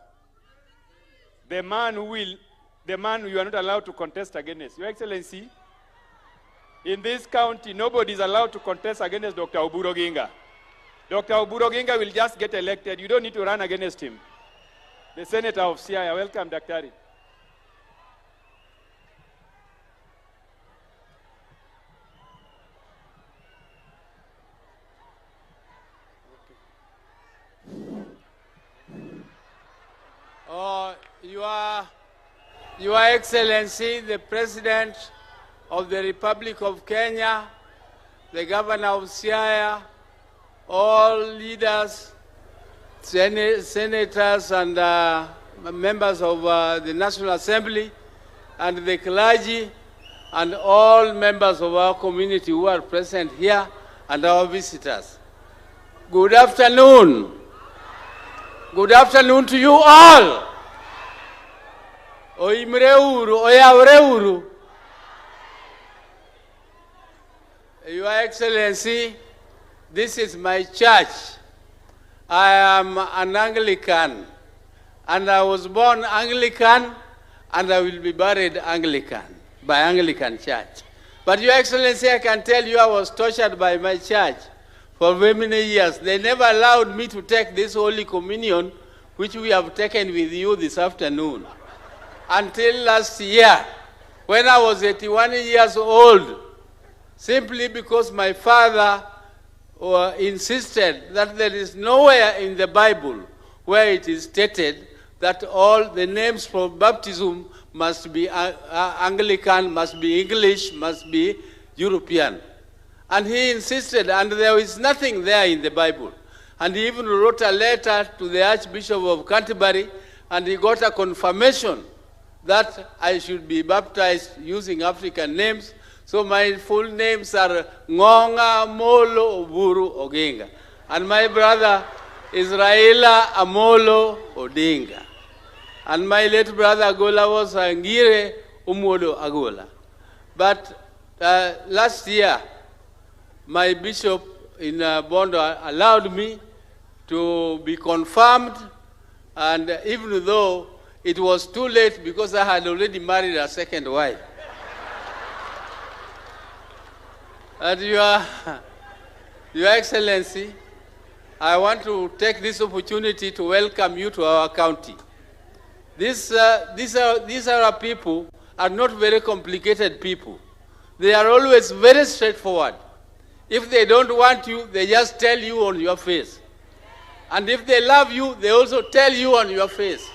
Speaker 2: the man you are not allowed to contest against. Your Excellency, in this county, nobody is allowed to contest against Dr. Oburu Oginga. Dr. Oburu Oginga will just get elected. You don't need to run against him. The Senator of Siaya. Welcome, Daktari.
Speaker 12: Your Excellency, the President of the Republic of Kenya, the Governor of Siaya, all leaders, senators and members of the National Assembly, and the clergy, and all members of our community who are present here, and our visitors. Good afternoon. Good afternoon to you all. Oimreuru, oyavreuru. Your Excellency, this is my church. I am an Anglican, and I was born Anglican, and I will be buried Anglican, by Anglican Church. But Your Excellency, I can tell you I was tortured by my church for very many years. They never allowed me to take this Holy Communion, which we have taken with you this afternoon. Until last year, when I was 81 years old, simply because my father insisted that there is nowhere in the Bible where it is stated that all the names for baptism must be Anglican, must be English, must be European. And he insisted, and there is nothing there in the Bible. And he even wrote a letter to the Archbishop of Canterbury, and he got a confirmation that I should be baptized using African names. So my full names are Ngonga Molo Oburu Oginga. And my brother is Raila Amolo Odinga. And my late brother Agola was Ngire Umodo Agola. But last year, my bishop in Bondo allowed me to be confirmed, and even though it was too late because I had already married a second wife. And Your Excellency, I want to take this opportunity to welcome you to our county. These are people are not very complicated people. They are always very straightforward. If they don't want you, they just tell you on your face. And if they love you, they also tell you on your face.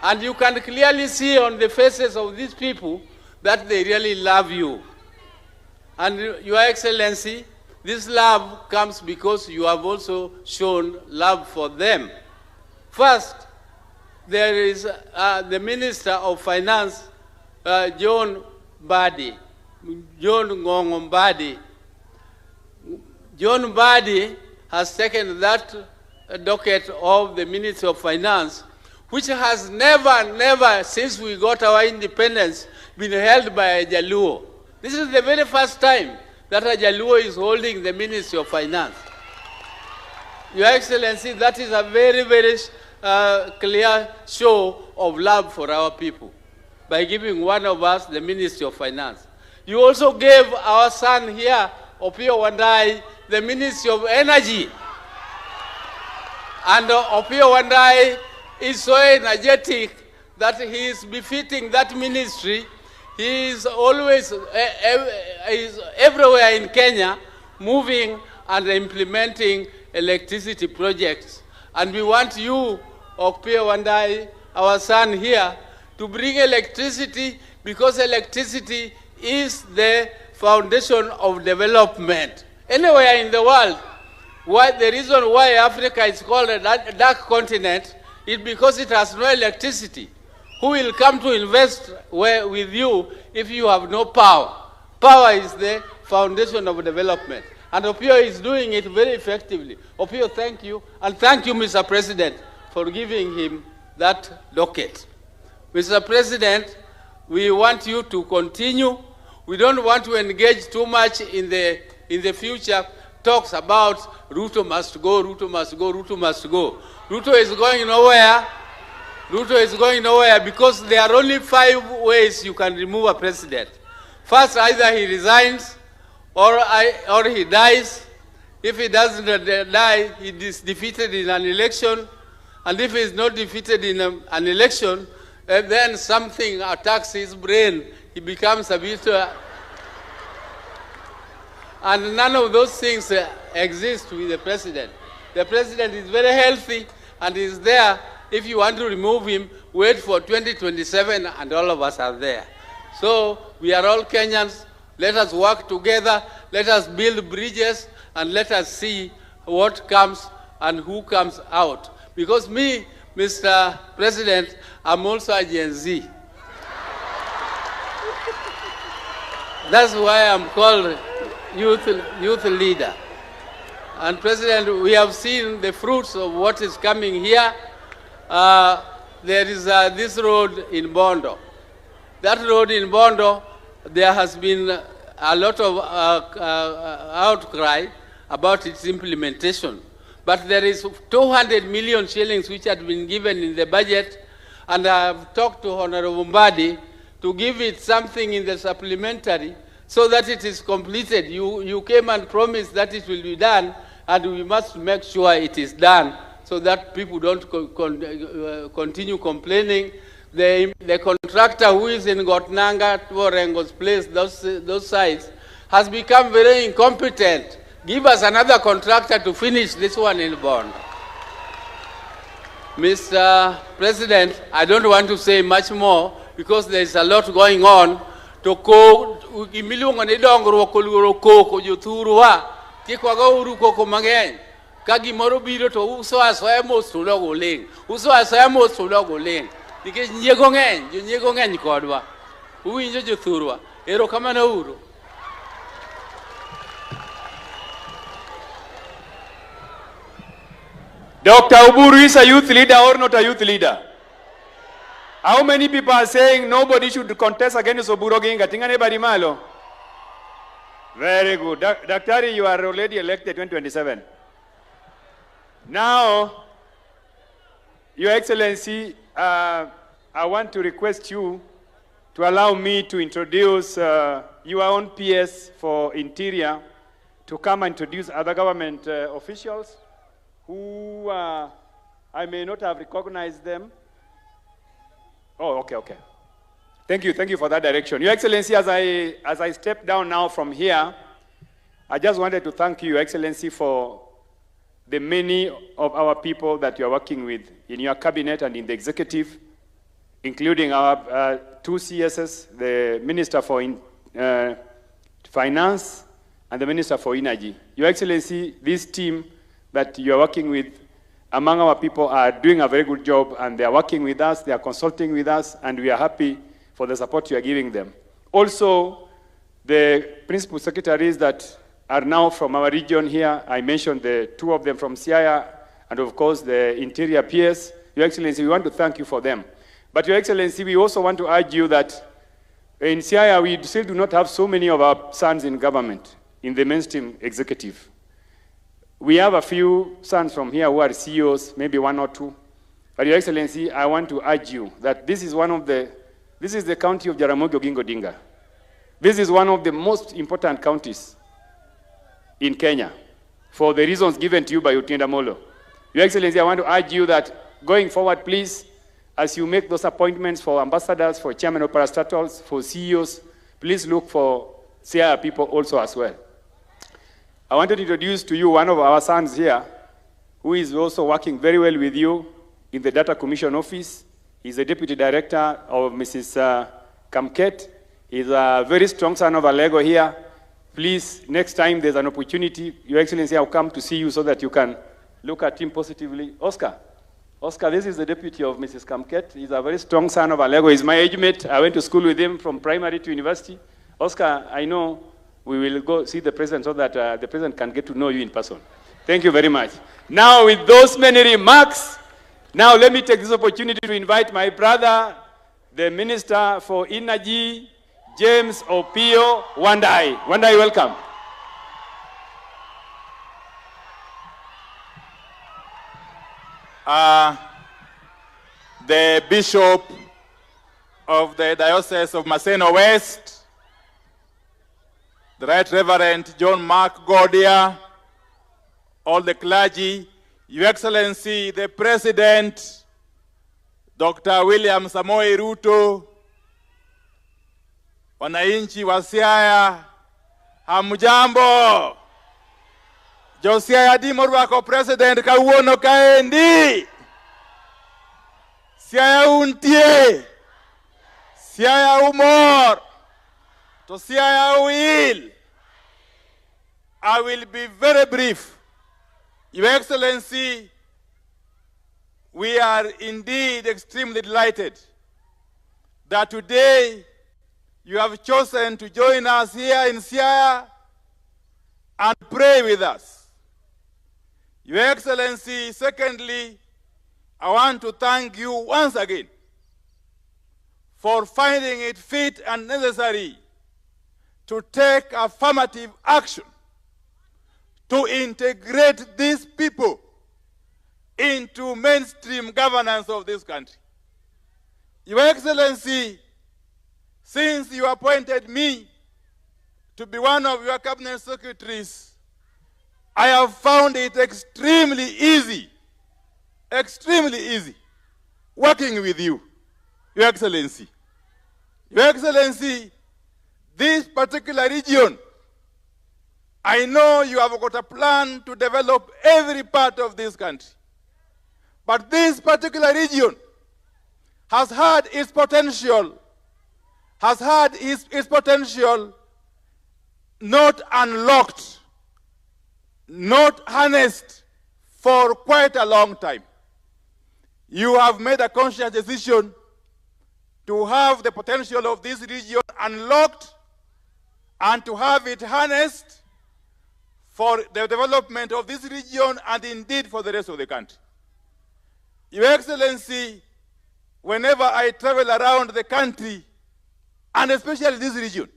Speaker 12: And you can clearly see on the faces of these people that they really love you. And Your Excellency, this love comes because you have also shown love for them. First, there is the Minister of Finance, John Mbadi. John Mbadi has taken that docket of the Ministry of Finance, which has never, since we got our independence, been held by a Jaluo. This is the very first time that a Jaluo is holding the Ministry of Finance. Your Excellency, that is a very, very clear show of love for our people by giving one of us the Ministry of Finance. You also gave our son here, Opiyo Wandayi, the Ministry of Energy. And Opiyo Wandayi is so energetic that he is befitting that ministry. He is always is everywhere in Kenya, moving and implementing electricity projects. And we want you, Opiyo Wandayi, our son here, to bring electricity, because electricity is the foundation of development. Anywhere in the world, the reason why Africa is called a dark continent is because it has no electricity. Who will come to invest with you if you have no power? Power is the foundation of development. And Opiyo is doing it very effectively. Opiyo, thank you. And thank you, Mr. President, for giving him that docket. Mr. President, we want you to continue. We don't want to engage too much in the future talks about Ruto must go, Ruto must go, Ruto must go. Ruto is going nowhere. Ruto is going nowhere because there are only 5 ways you can remove a president. First, either he resigns or he dies. If he doesn't die, he is defeated in an election. And if he is not defeated in an election, then something attacks his brain. He becomes a bit... and none of those things exist with the president. The president is very healthy and is there. If you want to remove him, wait for 2027 and all of us are there. So we are all Kenyans. Let us work together. Let us build bridges and let us see what comes and who comes out. Because me, Mr. President, I'm also a Gen Z. That's why I'm called youth leader. And President, we have seen the fruits of what is coming here. There is this road in Bondo. That road in Bondo, there has been a lot of outcry about its implementation. But there is 200 million shillings which had been given in the budget, and I have talked to Honorable Mbadi to give it something in the supplementary so that it is completed. You came and promised that it will be done, and we must make sure it is done so that people don't continue complaining. The contractor who is in Gotnanga, Tuorengo's place, those sites, has become very incompetent. Give us another contractor to finish this one in Bond. Mr. President, I don't want to say much more because there is a lot going on. To ko imilunga ni dongro ko luro ko juturuwa ti kwaga uru ko mangeny ka gimoro biro to uso asoya mos to logo leng uso asoya mos to logo leng nikech nyiego ngeny kodwa uwinjo jothurwa ero kamano uru.
Speaker 2: Dr. Uburu is a youth leader or not a youth leader? How many people are saying nobody should contest against Oburu Oginga? Tingane bari malo. Very good. Daktari, you are already elected 2027. Now, Your Excellency, I want to request you to allow me to introduce your own PS for Interior to come and introduce other government officials who I may not have recognized them. Oh, okay. Thank you for that direction. Your Excellency, as I step down now from here, I just wanted to thank you, Your Excellency, for the many of our people that you are working with in your cabinet and in the executive, including our 2 CSs, the Minister for Finance and the Minister for Energy. Your Excellency, this team that you are working with among our people are doing a very good job, and they are working with us, they are consulting with us, and we are happy for the support you are giving them. Also, the principal secretaries that are now from our region here, I mentioned the two of them from Siaya, and of course the interior PS. Your Excellency, we want to thank you for them. But Your Excellency, we also want to urge you that in Siaya, we still do not have so many of our sons in government, in the mainstream executive. We have a few sons from here who are CEOs, maybe one or two. But Your Excellency, I want to urge you that this is the county of Jaramogi Oginga Odinga. This is one of the most important counties in Kenya for the reasons given to you by Otiende Amollo. Your Excellency, I want to urge you that going forward, please, as you make those appointments for ambassadors, for chairman of parastatals, for CEOs, please look for Siaya people also as well. I wanted to introduce to you one of our sons here, who is also working very well with you in the Data Commission Office. He's the Deputy Director of Mrs. Kamket. He's a very strong son of Alego here. Please, next time there's an opportunity, Your Excellency, I'll come to see you so that you can look at him positively. Oscar, this is the deputy of Mrs. Kamket. He's a very strong son of Alego. He's my age mate. I went to school with him from primary to university. Oscar, I know we will go see the president so that the president can get to know you in person. Thank you very much. Now, with those many remarks, now let me take this opportunity to invite my brother, the Minister for Energy, James Opio Wandai. Wandai, welcome.
Speaker 13: The Bishop of the Diocese of Maseno West, the Right Reverend John Mark Godia, all the clergy, Your Excellency, the President, Dr. William Samoei Ruto, wananchi wa Siaya, hamjambo. Josiah Dimor wako President kawuono kaendi. Siaya untie. Siaya umor. To Siaya will. I will be very brief. Your Excellency, we are indeed extremely delighted that today you have chosen to join us here in Siaya and pray with us. Your Excellency, secondly, I want to thank you once again for finding it fit and necessary to take affirmative action to integrate these people into mainstream governance of this country. Your Excellency, since you appointed me to be one of your cabinet secretaries, I have found it extremely easy working with you, Your Excellency. Your Excellency, this particular region, I know you have got a plan to develop every part of this country. But this particular region has had its potential, not unlocked, not harnessed for quite a long time. You have made a conscious decision to have the potential of this region unlocked and to have it harnessed for the development of this region and indeed for the rest of the country. Your Excellency, whenever I travel around the country, and especially this region,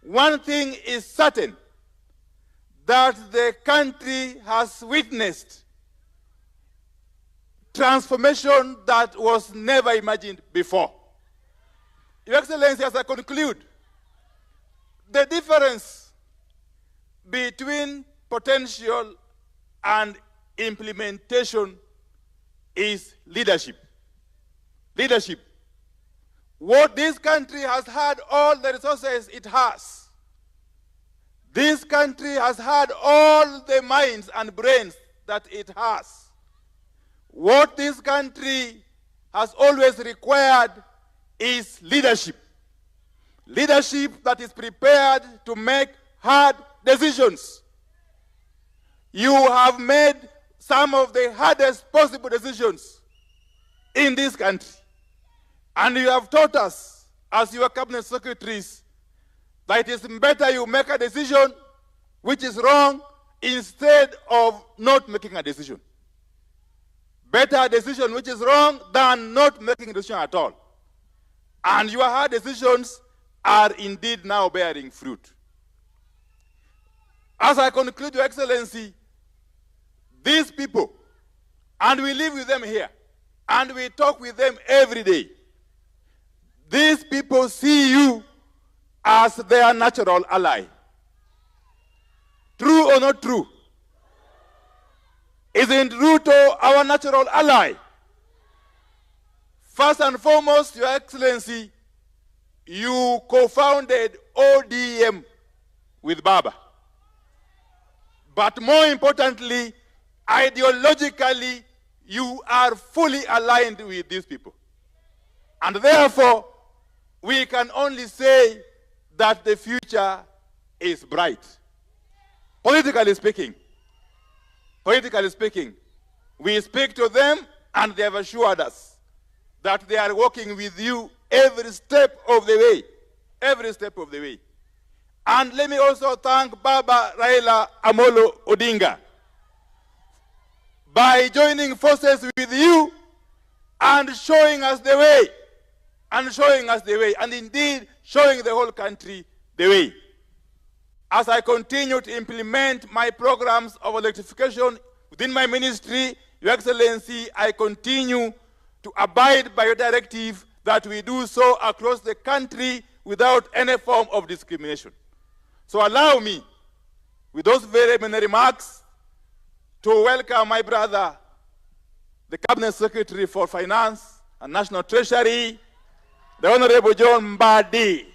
Speaker 13: one thing is certain, that the country has witnessed transformation that was never imagined before. Your Excellency, as I conclude, the difference between potential and implementation is leadership. Leadership. What this country has had, all the resources it has. This country has had all the minds and brains that it has. What this country has always required is leadership. Leadership that is prepared to make hard decisions. You have made some of the hardest possible decisions in this country. And you have taught us, as your cabinet secretaries, that it is better you make a decision which is wrong instead of not making a decision. Better a decision which is wrong than not making a decision at all. And your hard decisions are indeed now bearing fruit. As I conclude, Your Excellency, these people, and we live with them here, and we talk with them every day, these people see you as their natural ally. True or not true? Isn't Ruto our natural ally? First and foremost, Your Excellency, you co-founded ODM with Baba. But more importantly, ideologically, you are fully aligned with these people. And therefore, we can only say that the future is bright. Politically speaking, we speak to them and they have assured us that they are working with you every step of the way. Every step of the way. And let me also thank Baba Raila Amolo Odinga by joining forces with you and showing us the way. And indeed showing the whole country the way. As I continue to implement my programs of electrification within my ministry, Your Excellency, I continue to abide by your directive that we do so across the country without any form of discrimination. So allow me, with those very many remarks, to welcome my brother, the Cabinet Secretary for Finance and National Treasury, the Honorable John Mbadi,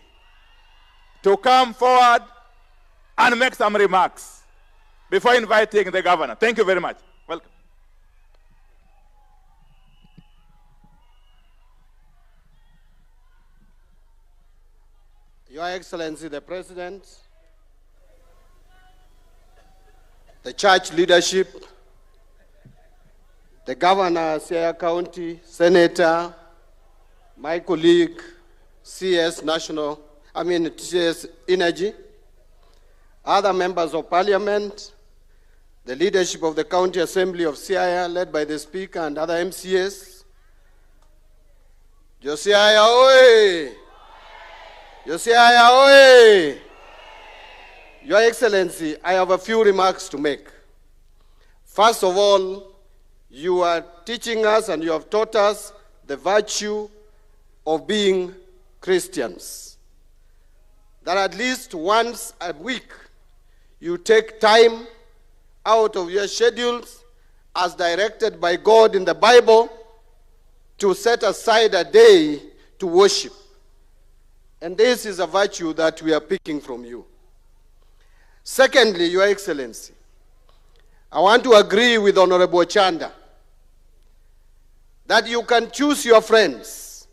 Speaker 13: to come forward and make some remarks before inviting the governor. Thank you very much. Welcome.
Speaker 14: Your Excellency, the President, the church leadership, the Governor, Siaya County, Senator, my colleague, CS Energy, other members of Parliament, the leadership of the County Assembly of Siaya, led by the Speaker and other MCAs. Siaya oye! Siaya oye! Your Excellency, I have a few remarks to make. First of all, you are teaching us and you have taught us the virtue of being Christians. That at least once a week, you take time out of your schedules as directed by God in the Bible to set aside a day to worship. And this is a virtue that we are picking from you. Secondly, Your Excellency, I want to agree with Honorable Chanda that you can choose your friends,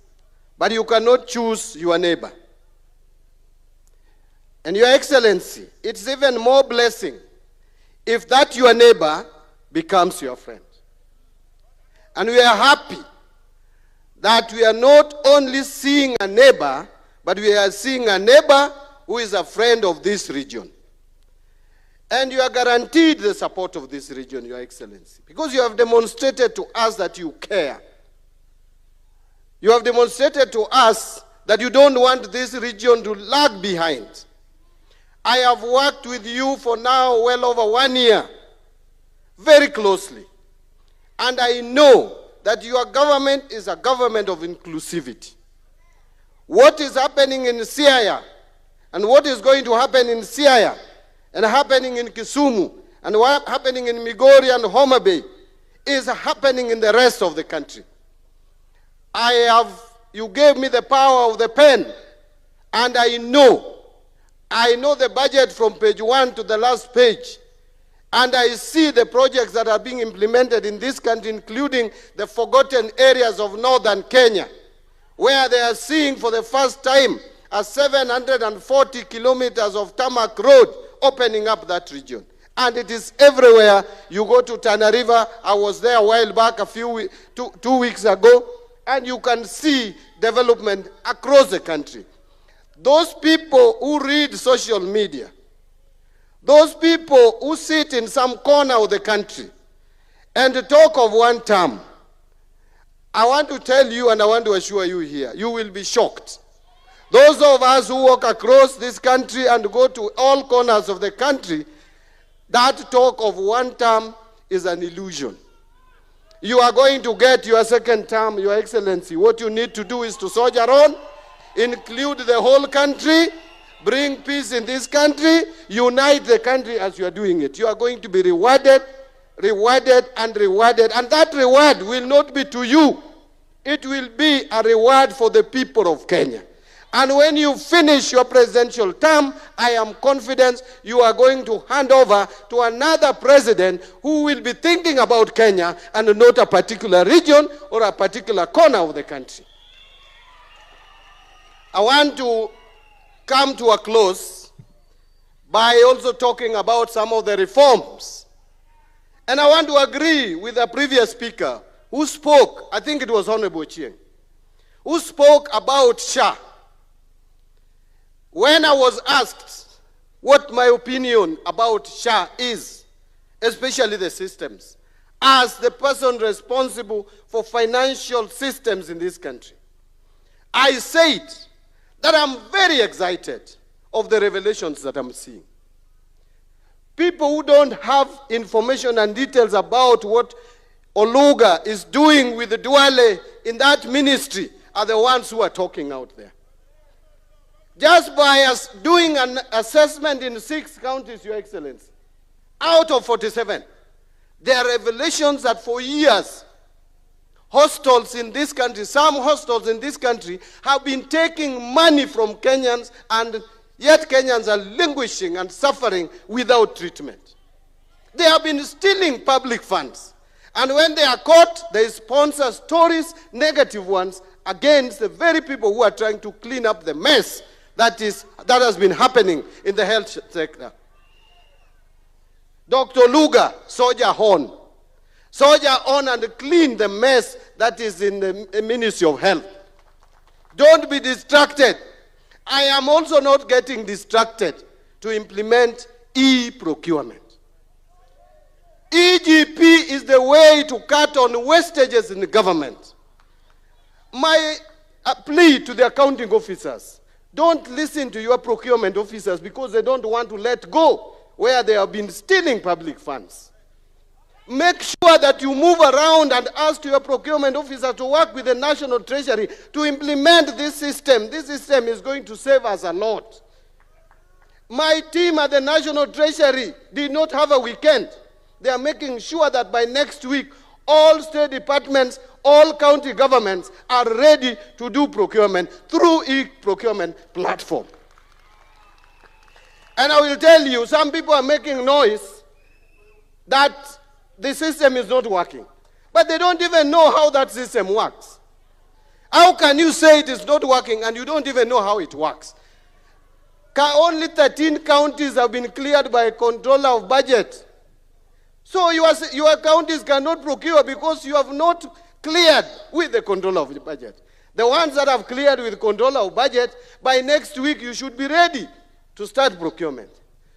Speaker 14: but you cannot choose your neighbor. And Your Excellency, it's even more blessing if that your neighbor becomes your friend. And we are happy that we are not only seeing a neighbor, but we are seeing a neighbor who is a friend of this region. And you are guaranteed the support of this region, Your Excellency, because you have demonstrated to us that you care. You have demonstrated to us that you don't want this region to lag behind. I have worked with you for now well over 1 year, very closely. And I know that your government is a government of inclusivity. What is happening in Siaya and what is going to happen in Siaya and happening in Kisumu and what happening in Migori and Homa Bay is happening in the rest of the country. You gave me the power of the pen, and I know the budget from page 1 to the last page, and I see the projects that are being implemented in this country, including the forgotten areas of northern Kenya, where they are seeing for the first time a 740 kilometers of tarmac road opening up that region. And it is everywhere. You go to Tana River. I was there a while back, two weeks ago, and you can see development across the country. Those people who read social media, those people who sit in some corner of the country and talk of one term, I want to tell you and I want to assure you here, you will be shocked. Those of us who walk across this country and go to all corners of the country, that talk of one term is an illusion. You are going to get your second term, Your Excellency. What you need to do is to soldier on, include the whole country, bring peace in this country, unite the country as you are doing it. You are going to be rewarded, rewarded, and rewarded. And that reward will not be to you. It will be a reward for the people of Kenya. And when you finish your presidential term, I am confident you are going to hand over to another president who will be thinking about Kenya and not a particular region or a particular corner of the country. I want to come to a close by also talking about some of the reforms. And I want to agree with the previous speaker who spoke, I think it was Honorable Chieng, who spoke about SHA. When I was asked what my opinion about SHA is, especially the systems, as the person responsible for financial systems in this country, I said that I'm very excited of the revelations that I'm seeing. People who don't have information and details about what Oluga is doing with the Duale in that ministry are the ones who are talking out there. Just by us doing an assessment in 6 counties, Your Excellency, out of 47, there are revelations that for years, hostels in this country, some hostels in this country have been taking money from Kenyans, and yet Kenyans are languishing and suffering without treatment. They have been stealing public funds. And when they are caught, they sponsor stories, negative ones, against the very people who are trying to clean up the mess that has been happening in the health sector. Dr. Luga, soldier on. Soldier on and clean the mess that is in the Ministry of Health. Don't be distracted. I am also not getting distracted to implement e-procurement. EGP is the way to cut on wastages in the government. My plea to the accounting officers, don't listen to your procurement officers because they don't want to let go where they have been stealing public funds. Make sure that you move around and ask your procurement officer to work with the National Treasury to implement this system. This system is going to save us a lot. My team at the National Treasury did not have a weekend. They are making sure that by next week, all state departments, all county governments are ready to do procurement through e-procurement platform. And I will tell you, some people are making noise that the system is not working. But they don't even know how that system works. How can you say it is not working and you don't even know how it works? Only 13 counties have been cleared by a controller of budget. So your counties cannot procure because you have not cleared with the controller of the budget. The ones that have cleared with controller of budget, by next week you should be ready to start procurement.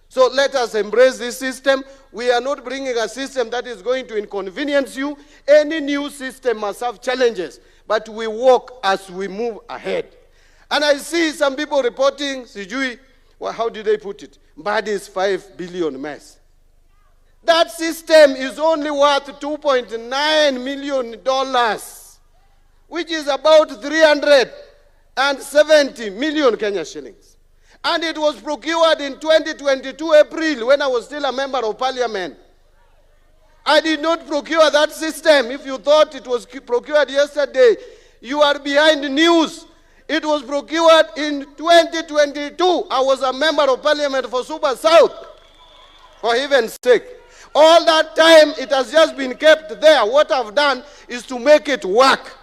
Speaker 14: So let us embrace this system. We are not bringing a system that is going to inconvenience you. Any new system must have challenges, but we walk as we move ahead. And I see some people reporting, Sijui, well, how did they put it? Mbadi's 5 billion mess. That system is only worth $2.9 million, which is about 370 million Kenya shillings. And it was procured in 2022 April when I was still a member of parliament. I did not procure that system. If you thought it was procured yesterday, you are behind news. It was procured in 2022. I was a member of parliament for Super South, for heaven's sake. All that time, it has just been kept there. What I've done is to make it work.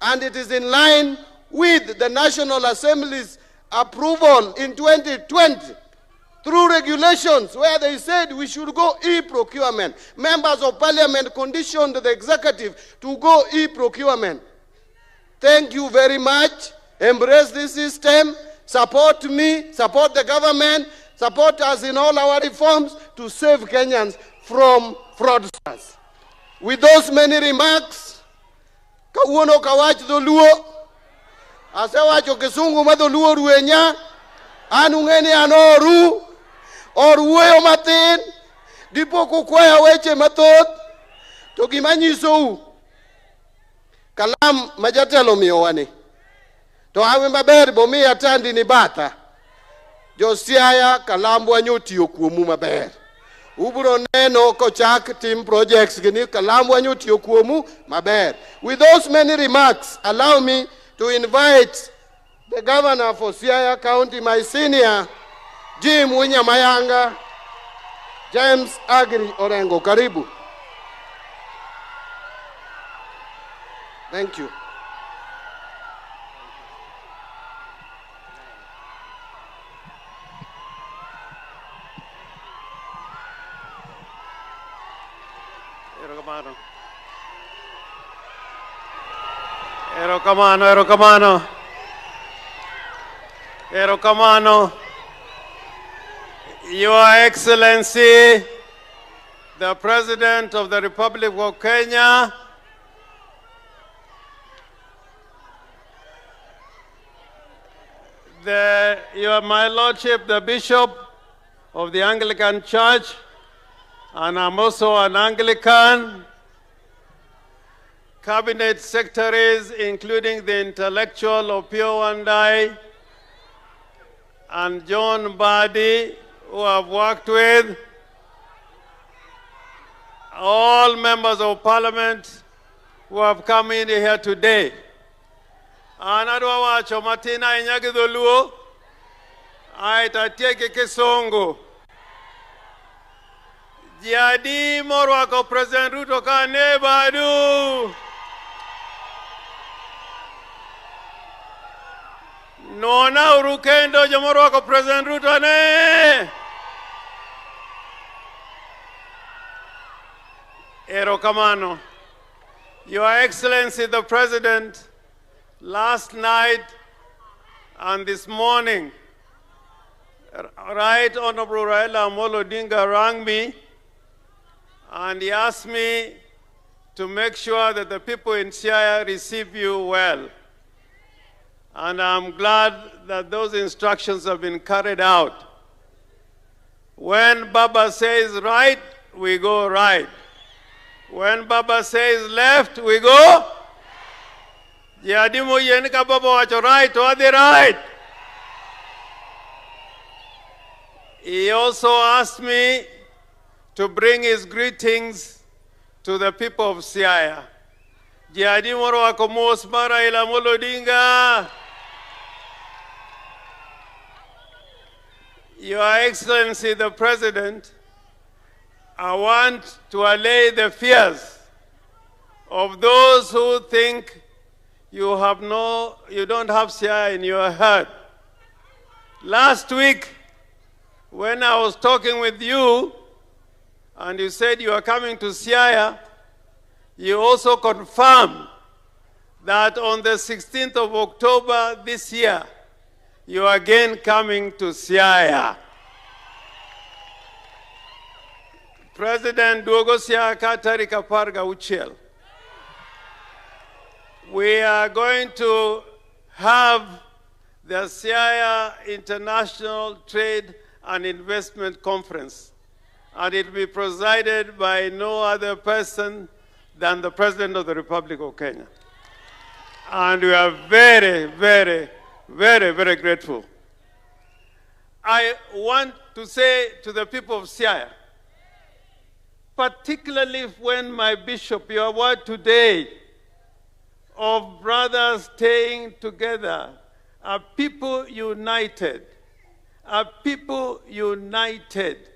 Speaker 14: And it is in line with the National Assembly's approval in 2020 through regulations where they said we should go e-procurement. Members of parliament conditioned the executive to go e-procurement. Thank you very much. Embrace this system. Support me, support the government, support us in all our reforms to save Kenyans from fraudsters. With those many remarks, kauono kawach dholuo, asewacho kisungu ma dholuo ruenya, anung'eni anoru, oruoyo matin, dipo kukwaya weche mathoth, to gima nyisou, kalam majatelo miyowani, to awe maber bomiya tandi ni batha, jo Siaya kalambwa nyotiyo kuomu maber. Ubro neno kochak team projects gini kalambwa nyotiyo kuomu maber. With those many remarks, allow me to invite the governor for Siaya County, my senior, Jim Winyamayanga, James Agri Orengo. Karibu. Thank you.
Speaker 4: Erokamano. Your Excellency, the President of the Republic of Kenya, my Lordship, the Bishop of the Anglican Church, and I'm also an Anglican, Cabinet Secretaries, including the intellectual Opio Wandai and John Badi, who I've worked with, all members of Parliament who have come in here today. Anadwa wacho matina inyagi dholuo, aitatieke kisongo. Jadi morwako President Ruto kane badu. Nona urukendo jamorwako President Ruto ne. Erokamano. Your Excellency the President, last night and this morning, Right Honorable Raila Amolo Odinga rang me and he asked me to make sure that the people in Siaya receive you well. And I'm glad that those instructions have been carried out. When Baba says right, we go right. When Baba says left, we go. Yadimu yenika Baba wacho right, or the right. He also asked me to bring his greetings to the people of Siaya. Yadimu wako mosmara ila molodinga. Your Excellency the President, I want to allay the fears of those who think you don't have Siaya in your heart. Last week, when I was talking with you, and you said you are coming to Siaya, you also confirmed that on the 16th of October this year, you are again coming to Siaya. President Duogo Siaya Katarika Parga Uchel. We are going to have the Siaya International Trade and Investment Conference, and it will be presided by no other person than the President of the Republic of Kenya. And we are very, very, very, very grateful. I want to say to the people of Siaya, particularly when my bishop, your word today of brothers staying together, a people united, a people united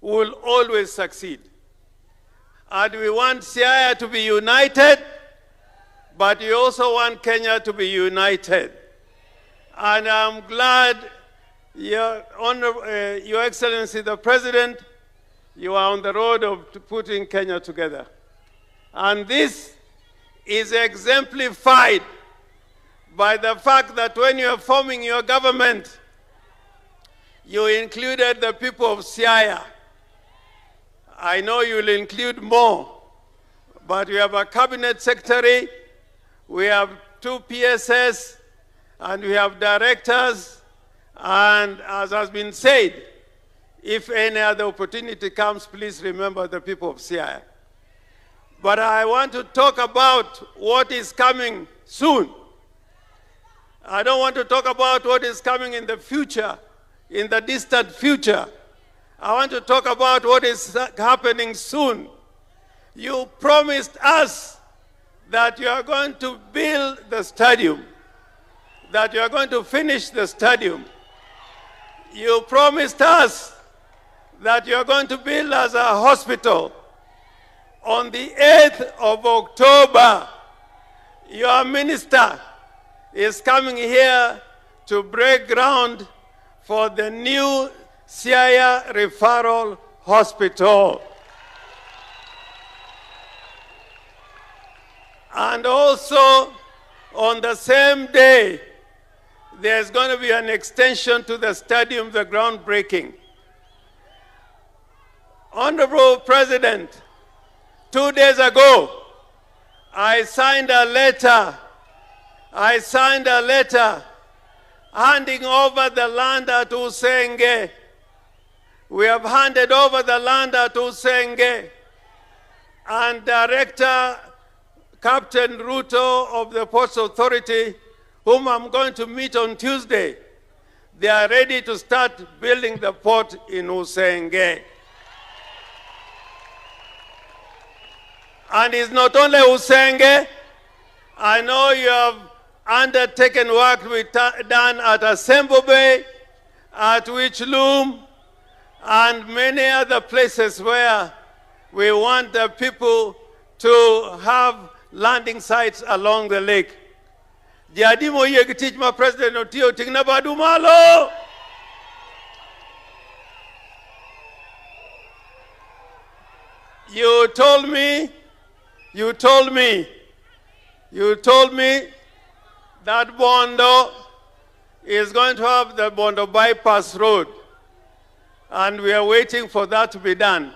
Speaker 4: will always succeed. And we want Siaya to be united, but we also want Kenya to be united. And I'm glad
Speaker 12: Your Excellency, the President, you are on the road of putting Kenya together. And this is exemplified by the fact that when you are forming your government, you included the people of Siaya. I know you will include more, but we have a cabinet secretary, we have 2 PSS, and we have directors, and as has been said, if any other opportunity comes, please remember the people of Siaya. But I want to talk about what is coming soon. I don't want to talk about what is coming in the future, in the distant future. I want to talk about what is happening soon. You promised us that you are going to build the stadium, that you are going to finish the stadium. You promised us that you are going to build us a hospital. On the 8th of October, your minister is coming here to break ground for the new Siaya Referral Hospital. And also, on the same day, there's going to be an extension to the stadium, the groundbreaking. Honorable President, 2 days ago, I signed a letter handing over the land at Usenge. We have handed over the land at Usenge. And Director Captain Ruto of the Ports Authority, whom I'm going to meet on Tuesday, they are ready to start building the port in Usenge. And it's not only Usenge. I know you have undertaken work to be done at Asembo Bay, at Wichloom, and many other places where we want the people to have landing sites along the lake. Jadimo yegitich ma President Otio Tignabadu Malo. You told me that Bondo is going to have the Bondo bypass road, and we are waiting for that to be done.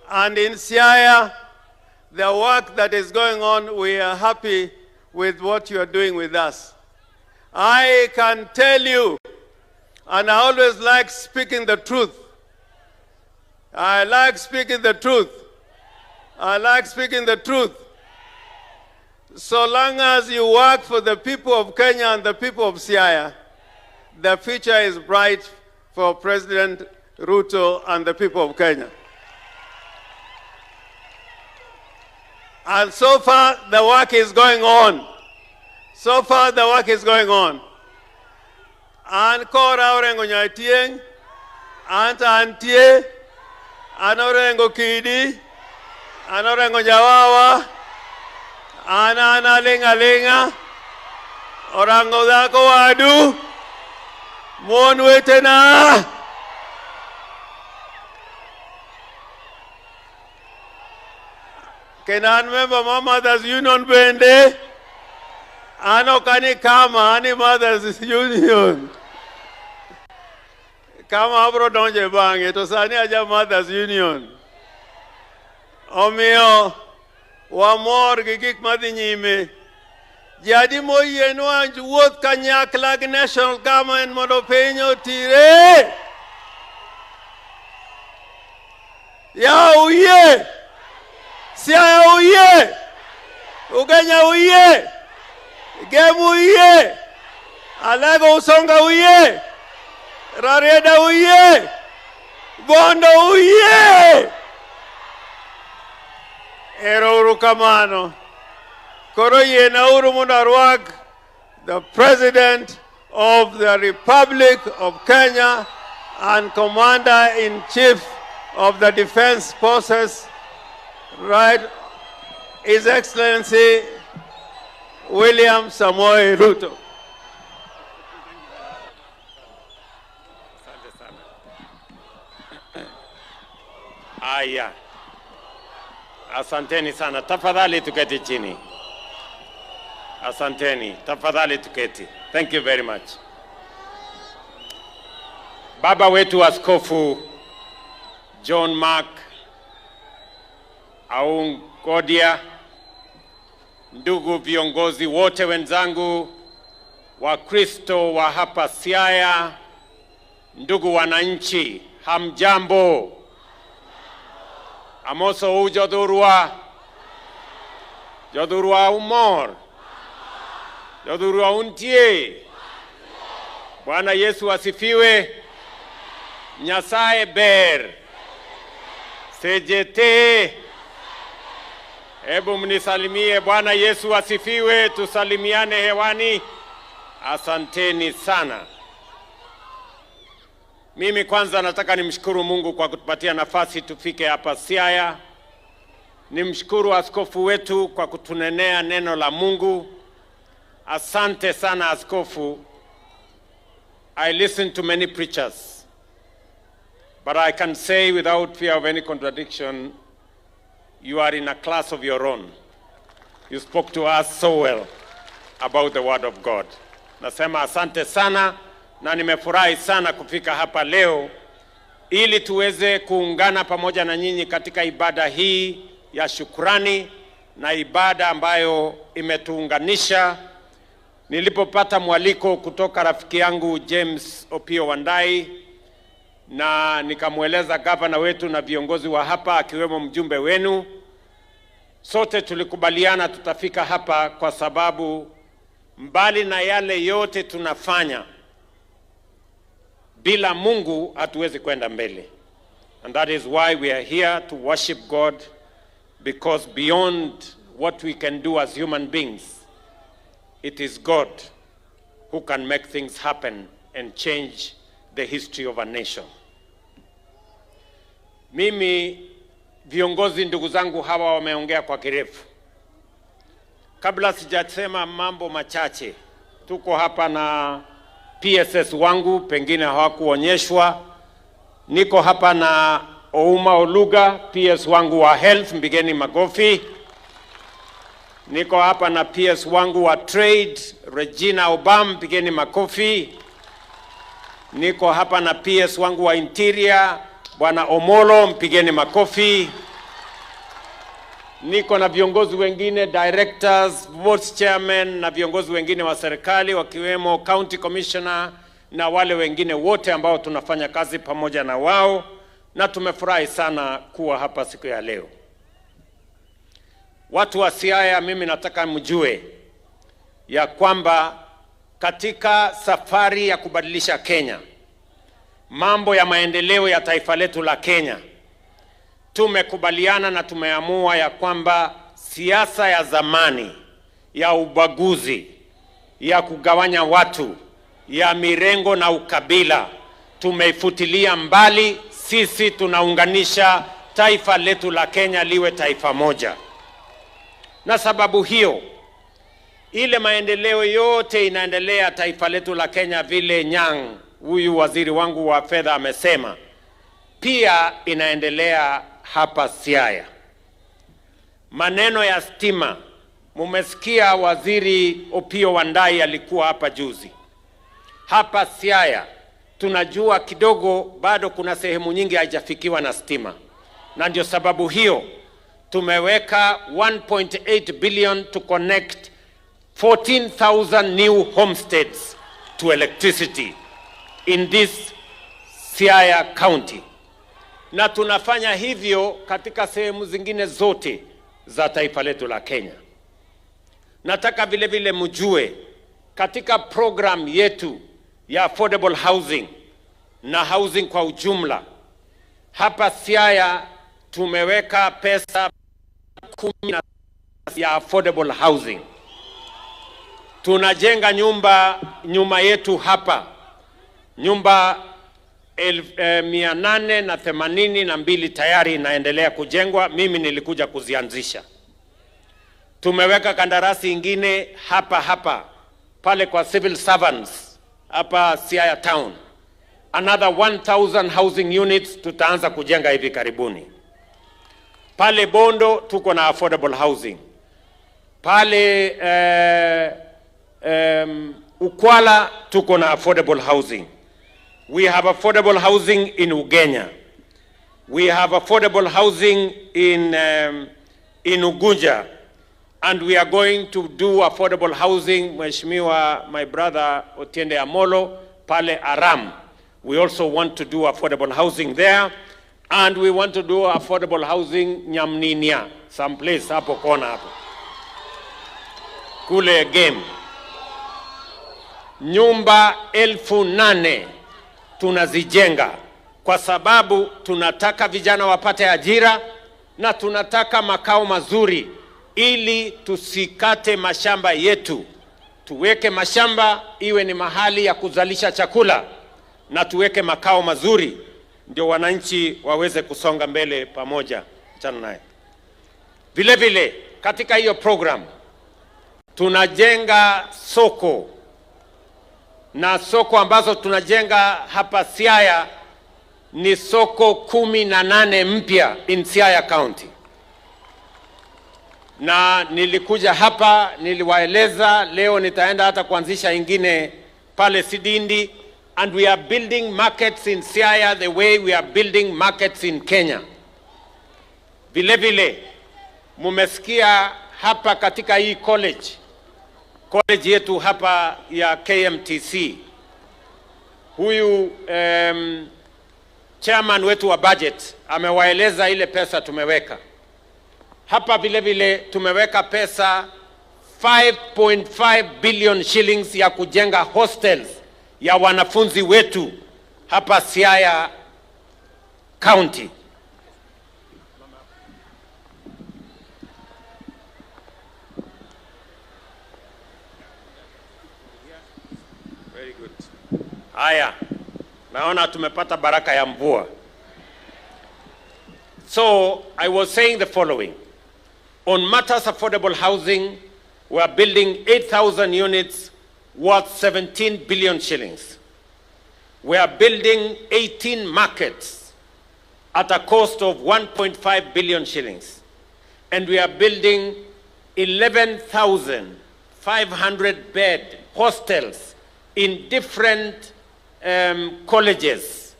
Speaker 12: And in Siaya, the work that is going on, we are happy with what you are doing with us. I can tell you, and I always like speaking the truth. I like speaking the truth. I like speaking the truth. So long as you work for the people of Kenya and the people of Siaya, the future is bright for President Ruto and the people of Kenya. And so far, the work is going on. So far, the work is going on. An kora orengo nyatieng, anta antie, an orengo kidi, an orengo jawawa, ana linga linga, orango dako wadu, mon wetena. Kenan member Mothers Union bende, ano kani kama ani Mothers Union. Kama abro donje bange to sani aja Mothers Union. Omio wa mor gigik madhi nyime. Jadi moye no anju wuoth kanyakla gi national government mondo piny otire. Ya uye. Siaya uye. Ugenya uye. Gemu uye. Alago Usonga uye. Rarieda uye. Bondo uye. Ero urukamano. Koro yena uru mundarwag, the President of the Republic of Kenya and Commander-in-Chief of the Defense Forces, right, His Excellency William Samoei Ruto.
Speaker 15: sana. Aya. Asanteni sana. Tafadhali tuketi chini. Asanteni. Tafadhali tuketi. Thank you very much. Baba wetu Askofu John Mark Aung Kodia, ndugu viongozi wote wenzangu, Wakristo wa hapa Siaya, ndugu wananchi, hamjambo? Amoso ujodurwa. Jodurwa umor. Jodurwa untie. Bwana Yesu asifiwe. Nyasaye ber. Sejete. Hebu mnisalimie. Bwana Yesu asifiwe. Tusalimiane hewani. Asanteni sana. Mimi kwanza nataka nimshukuru Mungu kwa kutupatia nafasi tufike hapa Siaya. Nimshukuru askofu wetu kwa kutunenea neno la Mungu. Asante sana askofu. I listen to many preachers, but I can say without fear of any contradiction, you are in a class of your own. You spoke to us so well about the word of God. Nasema asante sana, na nimefurahi sana kufika hapa leo ili tuweze kuungana pamoja na nyinyi katika ibada hii ya shukrani na ibada ambayo imetuunganisha. Nilipopata mwaliko kutoka rafiki yangu James Opio Wandai na nikamweleza gavana wetu na viongozi wa hapa akiwemo mjumbe wenu, sote tulikubaliana tutafika hapa kwa sababu mbali na yale yote tunafanya, bila Mungu hatuwezi kwenda mbele. And that is why we are here to worship God, because beyond what we can do as human beings, it is God who can make things happen and change the history of a nation. Mimi viongozi ndugu zangu hawa wameongea kwa kirefu. Kabla sijasema mambo machache, tuko hapa na PSS wangu, pengine hawakuonyeshwa. Niko hapa na Ouma Oluga, PS wangu wa health, mpigeni makofi. Niko hapa na PS wangu wa trade, Regina Obam, mpigeni makofi. Niko hapa na PS wangu wa interior, Bwana Omolo, mpigeni makofi. Niko na viongozi wengine, directors, board chairman na viongozi wengine wa serikali wakiwemo county commissioner na wale wengine wote ambao tunafanya kazi pamoja na wao, na tumefurahi sana kuwa hapa siku ya leo. Watu wa Siaya, mimi nataka mjue ya kwamba katika safari ya kubadilisha Kenya, mambo ya maendeleo ya taifa letu la Kenya, tumekubaliana na tumeamua ya kwamba siasa ya zamani ya ubaguzi, ya kugawanya watu, ya mirengo na ukabila tumeifutilia mbali. Sisi tunaunganisha taifa letu la Kenya liwe taifa moja. Na sababu hiyo, ile maendeleo yote inaendelea taifa letu la Kenya vile Nyang, huyu waziri wangu wa fedha, amesema, pia inaendelea hapa Siaya. Maneno ya stima, mumesikia waziri Opio Wandai alikuwa hapa juzi. Hapa Siaya tunajua kidogo bado kuna sehemu nyingi haijafikiwa na stima, na ndio sababu hiyo tumeweka 1.8 billion to connect 14,000 new homesteads to electricity in this Siaya County. Na tunafanya hivyo katika sehemu zingine zote za taifa letu la Kenya. Nataka vile vile mjue katika program yetu ya affordable housing na housing kwa ujumla, hapa Siaya tumeweka pesa 10 ya affordable housing. Tunajenga nyumba yetu hapa, nyumba 882 tayari inaendelea kujengwa. Mimi nilikuja kuzianzisha. Tumeweka kandarasi ingine hapa pale kwa civil servants hapa Siaya town, Another 1,000 housing units tutaanza kujenga hivi karibuni. Pale Bondo tuko na affordable housing. Pale Ukwala tuko na affordable housing. We have affordable housing in Ugenya. We have affordable housing in Ugunja. And we are going to do affordable housing, Mheshimiwa, my brother Otiende Amolo, pale Aram. We also want to do affordable housing there. And we want to do affordable housing Nyamninia, someplace hapo kona hapo. Kule game. Nyumba 8,000 tunazijenga kwa sababu tunataka vijana wapate ajira na tunataka makao mazuri ili tusikate mashamba yetu. Tuweke mashamba iwe ni mahali ya kuzalisha chakula na tuweke makao mazuri ndio wananchi waweze kusonga mbele pamoja. Chana naye. Vile vile katika hiyo program tunajenga soko, na soko ambazo tunajenga hapa Siaya ni soko 18 mpya in Siaya County. Na nilikuja hapa niliwaeleza, leo nitaenda hata kuanzisha ingine pale Sidindi, and we are building markets in Siaya the way we are building markets in Kenya. Vile vile mumesikia hapa katika hii college yetu hapa ya KMTC, huyu chairman wetu wa budget amewaeleza ile pesa tumeweka hapa. Vile vile tumeweka pesa 5.5 billion shillings ya kujenga hostels ya wanafunzi wetu hapa Siaya County. Very good. Haya, naona tumepata baraka ya mvua. So I was saying the following. On matters affordable housing, we are building 8,000 units worth 17 billion shillings. We are building 18 markets at a cost of 1.5 billion shillings. And we are building 11,500 bed hostels in different colleges.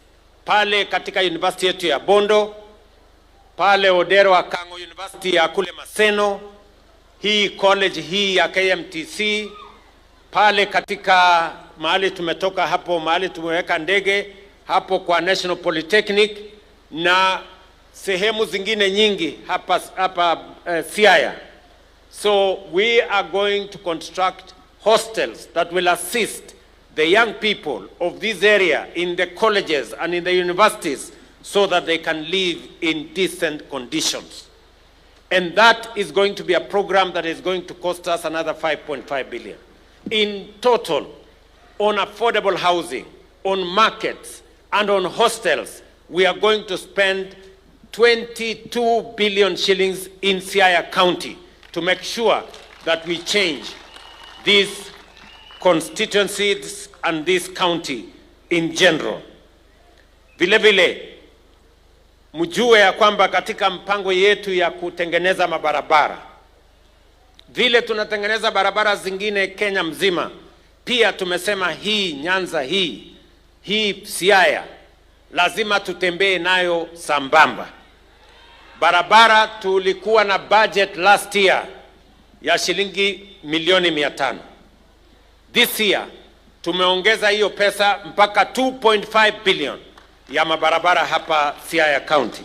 Speaker 15: Pale katika university yetu ya Bondo, pale Odero Akango University ya kule Maseno, hii college hii ya KMTC, pale katika mahali tumetoka hapo, mahali tumeweka ndege hapo kwa National Polytechnic, na sehemu zingine nyingi hapa Siaya. So we are going to construct hostels that will assist the young people of this area in the colleges and in the universities so that they can live in decent conditions. And that is going to be a program that is going to cost us another 5.5 billion. In total, on affordable housing, on markets, and on hostels, we are going to spend 22 billion shillings in Siaya County to make sure that we change these constituencies and this county in general. Vile vile, mjue ya kwamba katika mpango yetu ya kutengeneza mabarabara, vile tunatengeneza barabara zingine Kenya mzima, pia tumesema hii Nyanza hii Siaya lazima tutembee nayo sambamba. Barabara tulikuwa na budget last year ya shilingi milioni 500. This year tumeongeza hiyo pesa mpaka 2.5 billion ya mabarabara hapa Siaya County.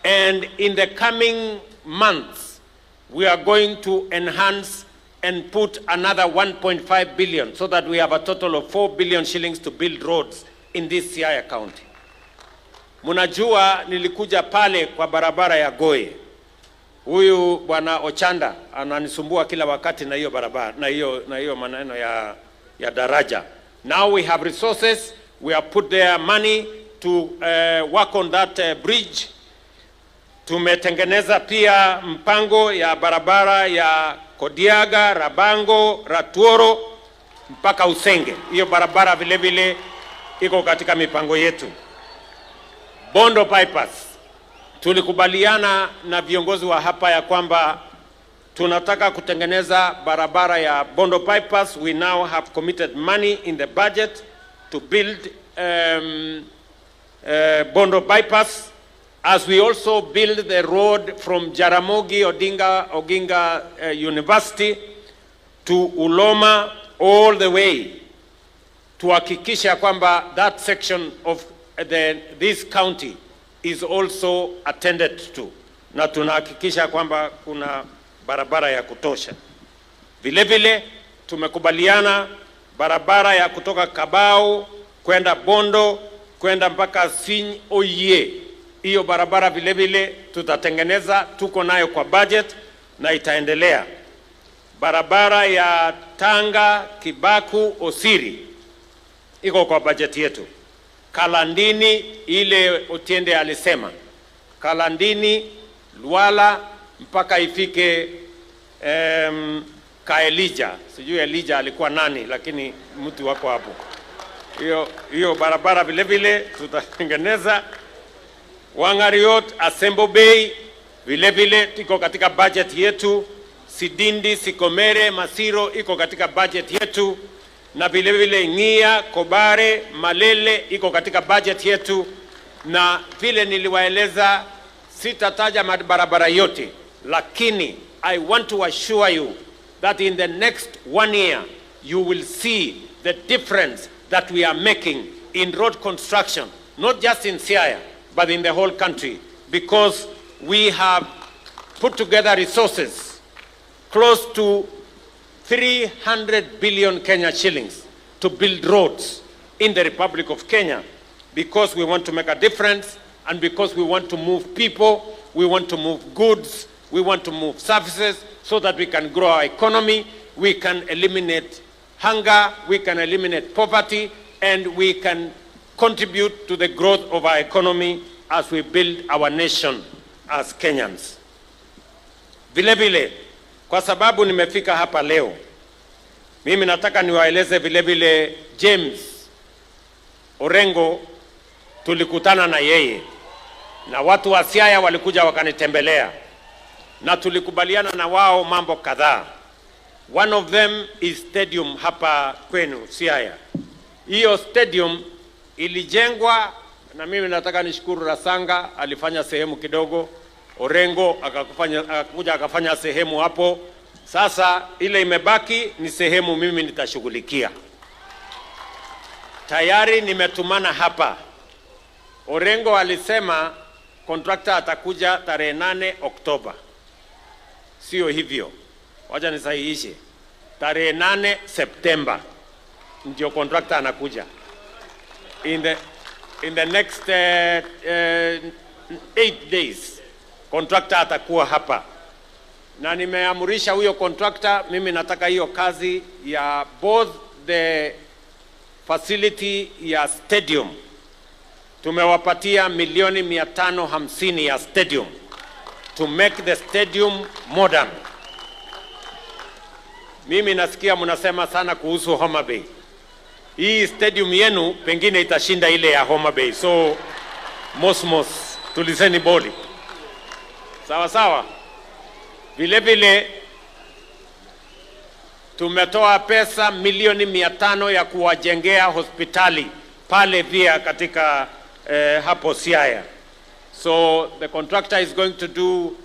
Speaker 15: And in the coming months, we are going to enhance and put another 1.5 billion so that we have a total of 4 billion shillings to build roads in this Siaya County. Munajua nilikuja pale kwa barabara ya Goye. Huyu bwana Ochanda ananisumbua kila wakati na hiyo barabara, na hiyo maneno ya daraja. Now we have resources, we have put their money to work on that bridge. Tumetengeneza pia mpango ya barabara ya Kodiaga, Rabango, Ratuoro mpaka Usenge. Hiyo barabara vile vile iko katika mipango yetu. Bondo bypass, tulikubaliana na viongozi wa hapa ya kwamba tunataka kutengeneza barabara ya Bondo bypass. We now have committed money in the budget to build Bondo bypass, as we also build the road from Jaramogi Oginga University to Uloma all the way, tuhakikisha kwamba that section of this county is also attended to, na tunahakikisha kwamba kuna barabara ya kutosha. Vile vile tumekubaliana barabara ya kutoka Kabao kwenda Bondo kwenda mpaka Siny Oye. Hiyo barabara vile vile tutatengeneza, tuko nayo kwa budget na itaendelea. Barabara ya Tanga Kibaku Osiri iko kwa budget yetu. Kalandini, ile Otiende alisema, Kalandini Luala mpaka ifike Kaelija. Sijui Elija alikuwa nani, lakini mtu wako hapo. Hiyo barabara vile vile tutatengeneza. Wangariot Asembo Bay vile vile iko katika budget yetu. Sidindi, Sikomere, Masiro iko katika budget yetu, na vile vile Ngia, Kobare, Malele iko katika budget yetu. Na vile niliwaeleza, sitataja barabara yote, lakini I want to assure you that in the next 1 year you will see the difference that we are making in road construction, not just in Siaya but in the whole country, because we have put together resources close to 300 billion Kenya shillings to build roads in the Republic of Kenya, because we want to make a difference and because we want to move people, we want to move goods, we want to move services so that we can grow our economy, we can eliminate hunger, we can eliminate poverty, and we can contribute to the growth of our economy as we build our nation as Kenyans. Vile vile, kwa sababu nimefika hapa leo, mimi nataka niwaeleze vile vile James Orengo, tulikutana na yeye na watu wa Siaya walikuja wakanitembelea na tulikubaliana na wao mambo kadhaa. One of them is stadium hapa kwenu Siaya. Hiyo stadium ilijengwa, na mimi nataka nishukuru Rasanga, alifanya sehemu kidogo, Orengo akakuja akafanya sehemu hapo. Sasa ile imebaki ni sehemu mimi nitashughulikia. Tayari nimetumana hapa. Orengo alisema contractor atakuja tarehe 8 Oktoba. Sio hivyo, wacha nisahihishe, tarehe 8 September ndio contractor anakuja. In the next 8 days contractor atakuwa hapa, na nimeamurisha huyo contractor, mimi nataka hiyo kazi ya both the facility ya stadium, tumewapatia milioni 550 ya stadium to make the stadium modern. Mimi nasikia mnasema sana kuhusu Homa Bay. Hii stadium yenu pengine itashinda ile ya Homa Bay, so mosmos tulizeni boli. Sawa sawa. Vile vile tumetoa pesa milioni 500 ya kuwajengea hospitali pale via katika hapo Siaya. So the contractor is going to do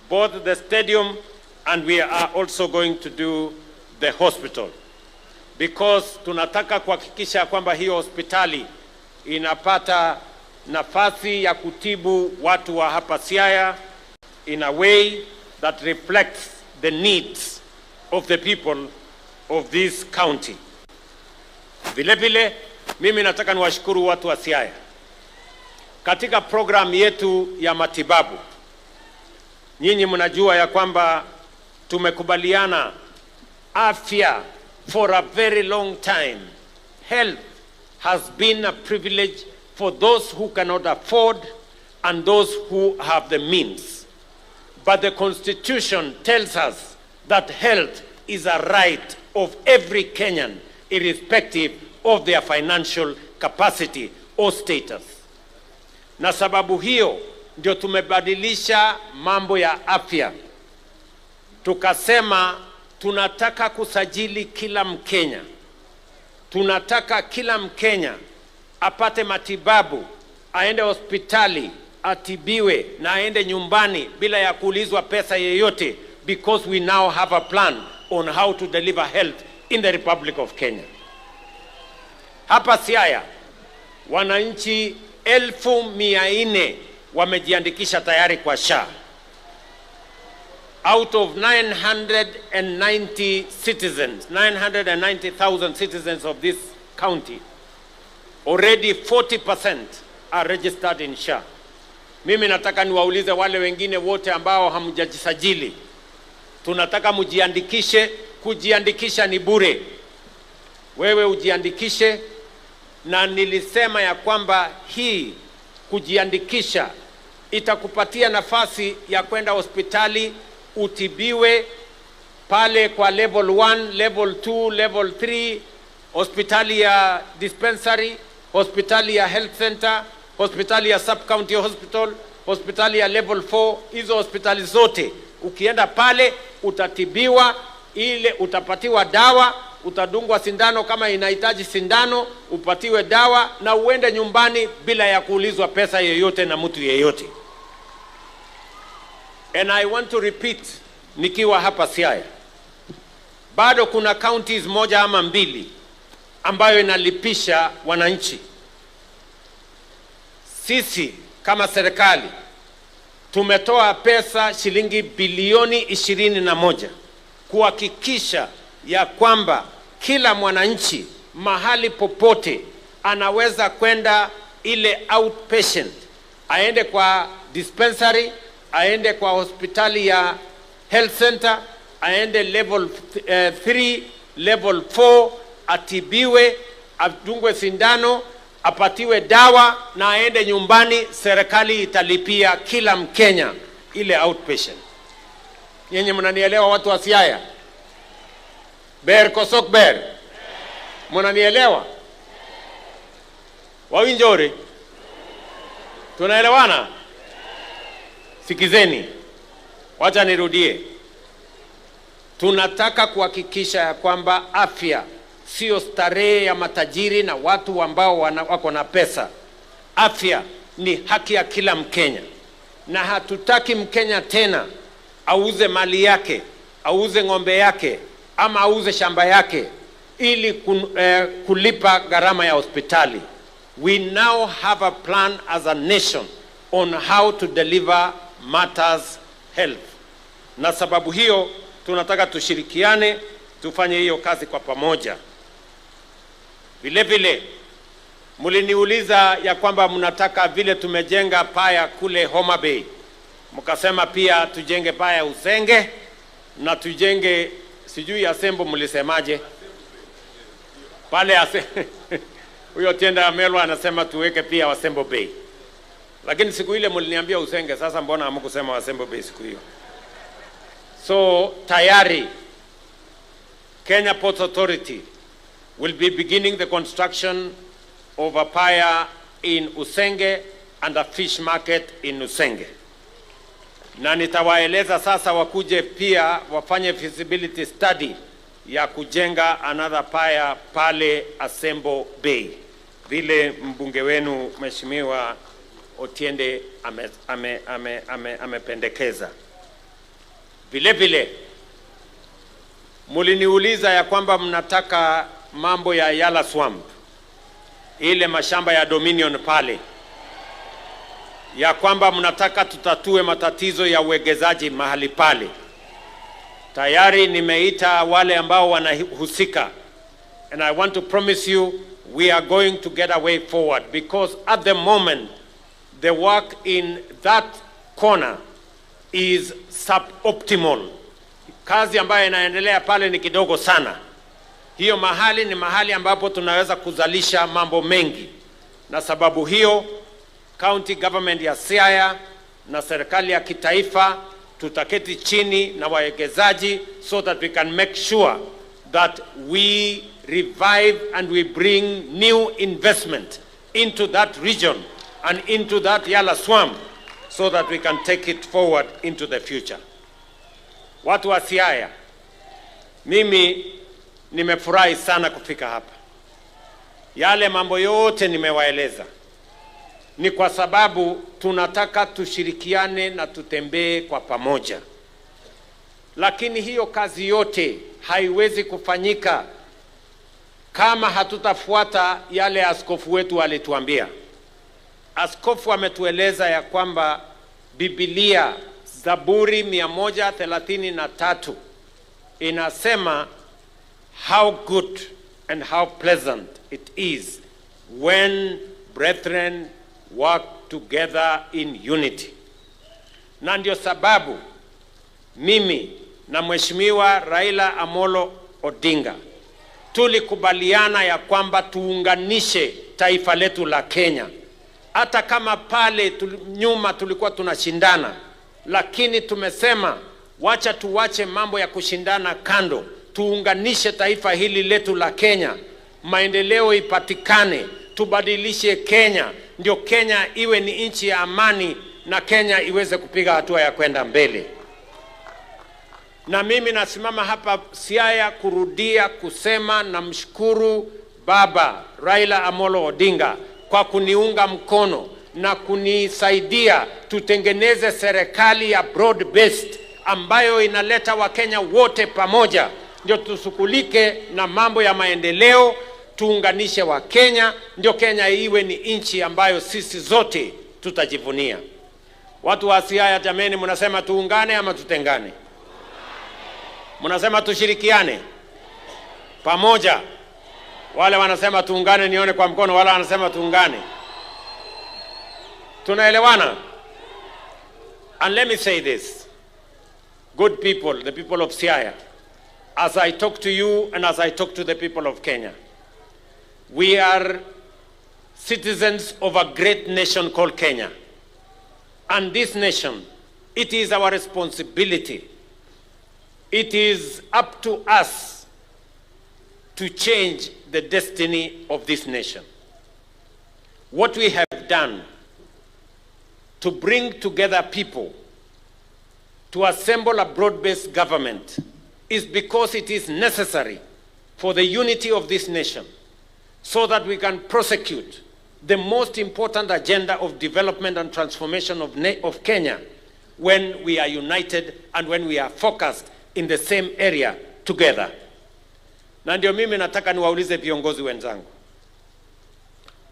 Speaker 15: both the stadium and we are also going to do the hospital, because tunataka kuhakikisha kwamba hiyo hospitali inapata nafasi ya kutibu watu wa hapa Siaya in a way that reflects the needs of the people of this county. Vile vile mimi nataka niwashukuru watu wa Siaya. Katika program yetu ya matibabu, nyinyi mnajua ya kwamba tumekubaliana afya for a very long time. Health has been a privilege for those who cannot afford and those who have the means. But the Constitution tells us that health is a right of every Kenyan, irrespective of their financial capacity or status. Na sababu hiyo ndio tumebadilisha mambo ya afya. Tukasema tunataka kusajili kila Mkenya. Tunataka kila Mkenya apate matibabu, aende hospitali, atibiwe na aende nyumbani bila ya kuulizwa pesa yeyote, because we now have a plan on how to deliver health in the Republic of Kenya. Hapa Siaya, wananchi 1,400 wamejiandikisha tayari kwa SHA. Out of 990 citizens, 990,000 citizens of this county, already 40% are registered in SHA. Mimi nataka niwaulize wale wengine wote ambao hamjajisajili. Tunataka mujiandikishe. Kujiandikisha ni bure. Wewe ujiandikishe, na nilisema ya kwamba hii kujiandikisha itakupatia nafasi ya kwenda hospitali utibiwe pale kwa level 1, level 2, level 3, hospitali ya dispensary, hospitali ya health center, hospitali ya sub-county hospital, hospitali ya level 4. Hizo hospitali zote ukienda pale utatibiwa, ile utapatiwa dawa, utadungwa sindano kama inahitaji sindano, upatiwe dawa na uende nyumbani bila ya kuulizwa pesa yoyote na mtu yeyote. And I want to repeat, nikiwa hapa Siaya, bado kuna counties moja ama mbili ambayo inalipisha wananchi. Sisi kama serikali tumetoa pesa shilingi bilioni 21 kuhakikisha ya kwamba kila mwananchi mahali popote anaweza kwenda ile outpatient, aende kwa dispensary, aende kwa hospitali ya health center, aende level 3, level 4, atibiwe, adungwe sindano, apatiwe dawa na aende nyumbani. Serikali italipia kila Mkenya ile outpatient. Yenye mnanielewa watu wa Siaya? Ber kosok ber. Mnanielewa? Wawinjori? Tunaelewana? Sikizeni. Wacha nirudie. Tunataka kuhakikisha ya kwamba afya sio starehe ya matajiri na watu ambao wako na pesa. Afya ni haki ya kila Mkenya. Na hatutaki Mkenya tena auze mali yake, auze ng'ombe yake, ama auze shamba yake ili kulipa gharama ya hospitali. We now have a plan as a nation on how to deliver matters health. Na sababu hiyo tunataka tushirikiane, tufanye hiyo kazi kwa pamoja. Vile vile muliniuliza ya kwamba mnataka vile tumejenga paya kule Homa Bay, mkasema pia tujenge paya Usenge na tujenge sijui Asembo, mlisemaje pale huyo Tienda Amelwa anasema tuweke pia Wasembo Bay, lakini siku ile mliniambia Usenge. Sasa mbona hamkusema Wasembo Bay siku hiyo? So tayari Kenya Ports Authority will be beginning the construction of a pier in Usenge and a fish market in Usenge. Na nitawaeleza sasa wakuje pia wafanye feasibility study ya kujenga another pier pale Asembo Bay, vile mbunge wenu Mheshimiwa Otiende amependekeza. Vile vile muliniuliza ya kwamba mnataka mambo ya Yala Swamp, ile mashamba ya Dominion pale, ya kwamba mnataka tutatue matatizo ya uwegezaji mahali pale. Tayari nimeita wale ambao wanahusika, and I want to promise you we are going to get a way forward, because at the moment the work in that corner is suboptimal. Kazi ambayo inaendelea pale ni kidogo sana. Hiyo mahali ni mahali ambapo tunaweza kuzalisha mambo mengi, na sababu hiyo county government ya Siaya na serikali ya kitaifa tutaketi chini na wawekezaji so that we can make sure that we revive and we bring new investment into that region and into that Yala swamp so that we can take it forward into the future. Watu wa Siaya, mimi nimefurahi sana kufika hapa. Yale mambo yote nimewaeleza ni kwa sababu tunataka tushirikiane na tutembee kwa pamoja. Lakini hiyo kazi yote haiwezi kufanyika kama hatutafuata yale askofu wetu alituambia. Askofu ametueleza ya kwamba Biblia Zaburi 133 inasema how good and how pleasant it is when brethren work together in unity. Na ndio sababu mimi na Mheshimiwa Raila Amolo Odinga tulikubaliana ya kwamba tuunganishe taifa letu la Kenya. Hata kama pale nyuma tulikuwa tunashindana, lakini tumesema wacha tuwache mambo ya kushindana kando, tuunganishe taifa hili letu la Kenya, maendeleo ipatikane, tubadilishe Kenya, ndio Kenya iwe ni nchi ya amani na Kenya iweze kupiga hatua ya kwenda mbele. Na mimi nasimama hapa Siaya kurudia kusema na mshukuru Baba Raila Amolo Odinga kwa kuniunga mkono na kunisaidia tutengeneze serikali ya broad based ambayo inaleta Wakenya wote pamoja, ndio tusukulike na mambo ya maendeleo, tuunganishe Wakenya, ndio Kenya iwe ni nchi ambayo sisi zote tutajivunia. Watu wa Siaya, jameni, mnasema tuungane ama tutengane? Mnasema tushirikiane pamoja? Wale wanasema tuungane nione kwa mkono, wale wanasema tuungane. Tunaelewana? And let me say this. Good people, the people of Siaya, as I talk to you and as I talk to the people of Kenya, we are citizens of a great nation called Kenya. And this nation, it is our responsibility. It is up to us to change the destiny of this nation. What we have done to bring together people to assemble a broad-based government is because it is necessary for the unity of this nation so that we can prosecute the most important agenda of development and transformation of Kenya when we are united and when we are focused in the same area together. Na ndio mimi nataka niwaulize viongozi wenzangu,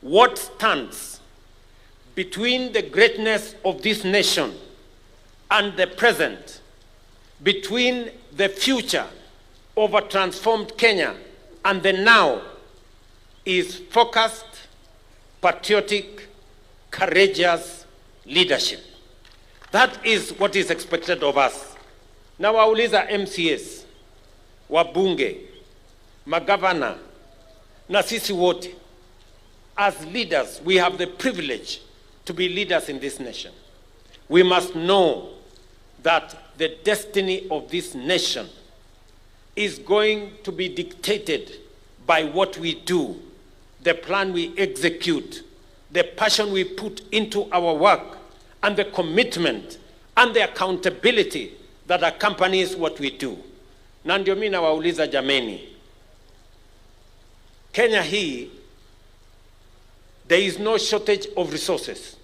Speaker 15: what stands between the greatness of this nation and the present, between the future of a transformed Kenya and the now, is focused, patriotic, courageous leadership. That is what is expected of us. Na wauliza MCS, wabunge, magavana, na sisi wote, as leaders, we have the privilege to be leaders in this nation. We must know that the destiny of this nation is going to be dictated by what we do, the plan we execute, the passion we put into our work, and the commitment and the accountability that accompanies what we do. Na ndio mimi nawauliza jameni, Kenya hii, there is no shortage of resources.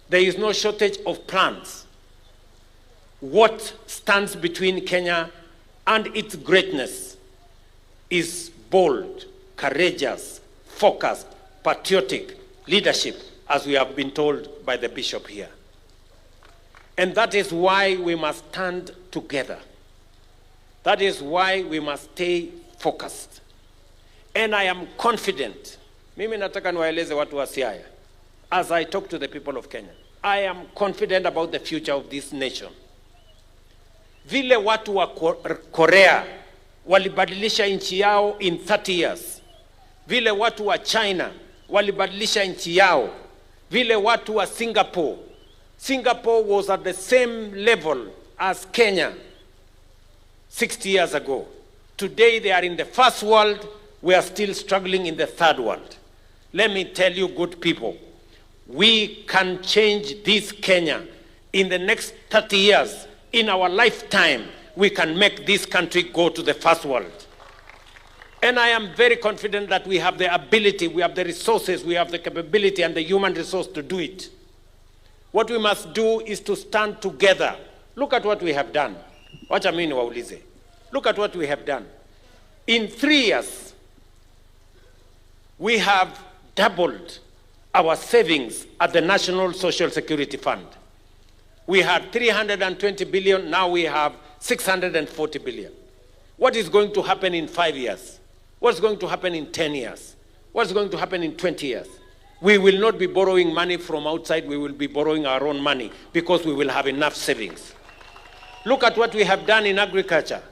Speaker 15: There is no shortage of plans. What stands between Kenya and its greatness is bold, courageous, focused, patriotic leadership, as we have been told by the bishop here. And that is why we must stand together. That is why we must stay focused. And I am confident, mimi nataka niwaeleze watu wa Siaya, as I talk to the people of Kenya, I am confident about the future of this nation. Vile watu wa Korea walibadilisha nchi yao in 30 years. Vile watu wa China walibadilisha nchi yao. Vile watu wa Singapore. Singapore was at the same level as Kenya 60 years ago. Today they are in the first world. We are still struggling in the third world. Let me tell you, good people, we can change this Kenya in the next 30 years. In our lifetime, we can make this country go to the first world. And I am very confident that we have the ability, we have the resources, we have the capability and the human resource to do it. What we must do is to stand together. Look at what we have done. Wacha mimi niwaulize. Look at what we have done. In 3 years, we have doubled our savings at the National Social Security Fund. We had 320 billion, now we have 640 billion. What is going to happen in 5 years? What's going to happen in 10 years? What's going to happen in 20 years? We will not be borrowing money from outside, we will be borrowing our own money because we will have enough savings. Look at what we have done in agriculture.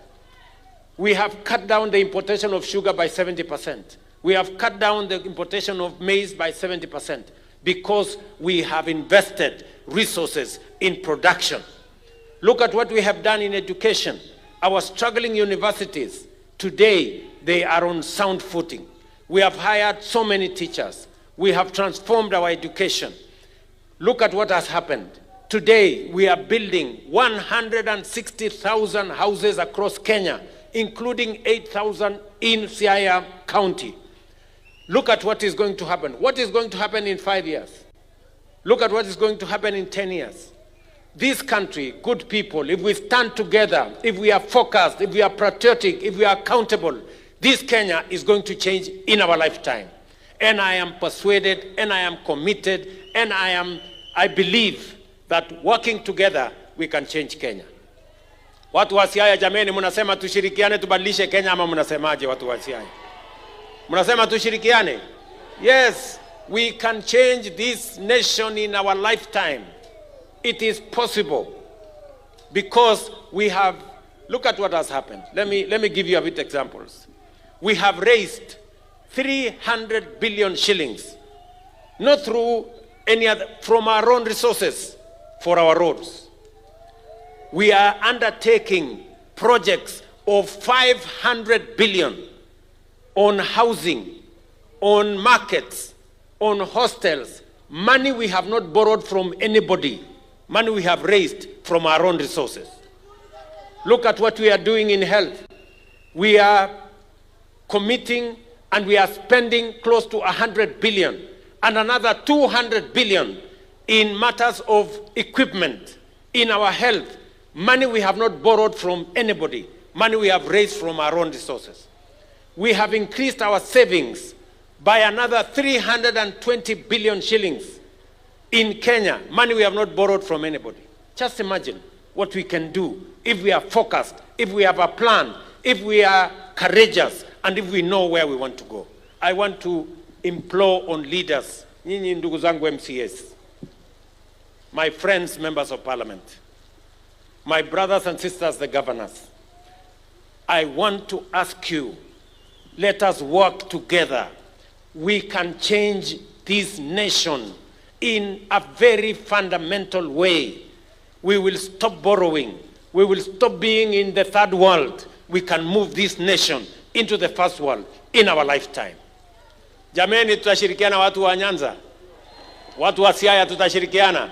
Speaker 15: We have cut down the importation of sugar by 70%. We have cut down the importation of maize by 70% because we have invested resources in production. Look at what we have done in education. Our struggling universities, today, they are on sound footing. We have hired so many teachers. We have transformed our education. Look at what has happened. Today, we are building 160,000 houses across Kenya, including 8,000 in Siaya County. Look at what is going to happen. What is going to happen in 5 years? Look at what is going to happen in 10 years. This country, good people, if we stand together, if we are focused, if we are patriotic, if we are accountable, this Kenya is going to change in our lifetime. And I am persuaded, and I am committed, and I believe that working together, we can change Kenya. Watu wa Siaya jameni, mnasema tushirikiane tubadilishe Kenya ama mnasemaje watu wa Siaya? Mnasema tushirikiane? Yes, we can change this nation in our lifetime. It is possible because we have, look at what has happened. Let me give you a bit examples. We have raised 300 billion shillings, not through any other, from our own resources for our roads. We are undertaking projects of 500 billion on housing, on markets, on hostels. Money we have not borrowed from anybody. Money we have raised from our own resources. Look at what we are doing in health. We are committing and we are spending close to 100 billion and another 200 billion in matters of equipment in our health. Money we have not borrowed from anybody. Money we have raised from our own resources. We have increased our savings by another 320 billion shillings in Kenya. Money we have not borrowed from anybody. Just imagine what we can do if we are focused, if we have a plan, if we are courageous, and if we know where we want to go. I want to implore on leaders, nyinyi ndugu zangu MCAs, my friends, members of parliament, my brothers and sisters, the governors, I want to ask you, let us work together. We can change this nation in a very fundamental way. We will stop borrowing. We will stop being in the third world. We can move this nation into the first world in our lifetime. Jameni, tutashirikiana watu wa Nyanza. Watu wa Siaya tutashirikiana.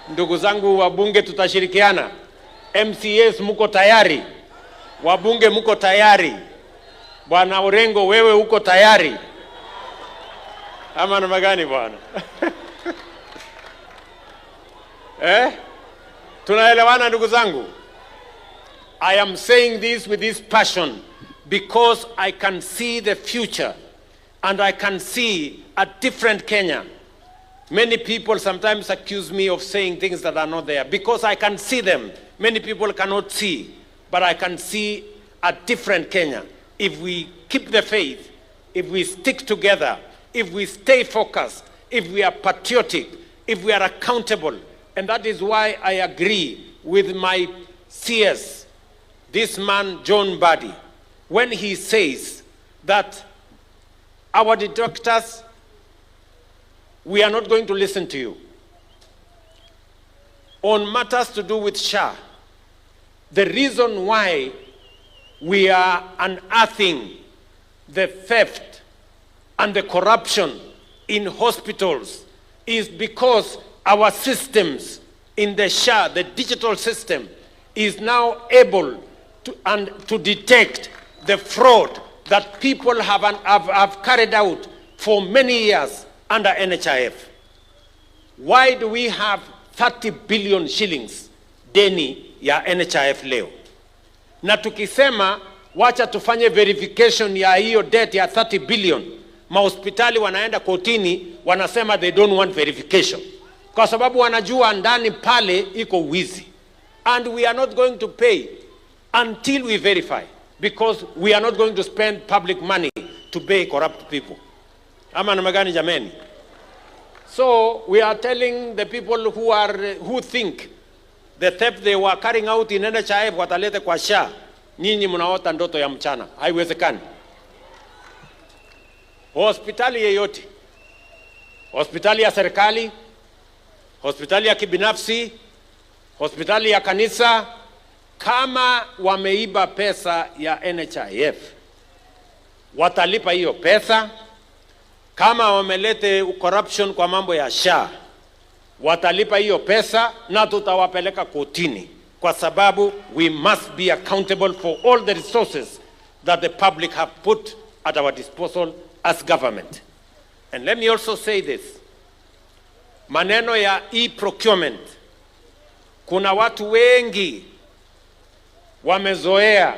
Speaker 15: Ndugu zangu wabunge tutashirikiana. MCAs muko tayari. Wabunge muko tayari. Bwana Orengo wewe uko tayari. Ama namna gani bwana? Tunaelewana ndugu zangu? I am saying this with this passion because I can see the future and I can see a different Kenya. Many people sometimes accuse me of saying things that are not there because I can see them. Many people cannot see, but I can see a different Kenya. If we keep the faith, if we stick together, if we stay focused, if we are patriotic, if we are accountable. And that is why I agree with my CS, this man, John Badi, when he says that our detractors, we are not going to listen to you. On matters to do with SHA, the reason why we are unearthing the theft and the corruption in hospitals is because our systems in the SHA, the digital system, is now able to detect the fraud that people have carried out for many years under NHIF. Why do we have 30 billion shillings deni ya NHIF leo? Na tukisema wacha tufanye verification ya hiyo debt ya 30 billion, mahospitali wanaenda kotini wanasema they don't want verification. Kwa sababu wanajua ndani pale iko wizi. And we are not going to pay until we verify, because we are not going to spend public money to pay corrupt people. Ama namna gani jameni? So we are telling the people who think the theft they were carrying out in NHIF watalete kwa SHA, nyinyi mnaota ndoto ya mchana. Haiwezekani. Hospitali yeyote, hospitali ya serikali, hospitali ya kibinafsi, hospitali ya kanisa, kama wameiba pesa ya NHIF, watalipa hiyo pesa. Kama wamelete corruption kwa mambo ya SHA, watalipa hiyo pesa na tutawapeleka kotini, kwa sababu we must be accountable for all the resources that the public have put at our disposal as government. And let me also say this. Maneno ya e-procurement, kuna watu wengi wamezoea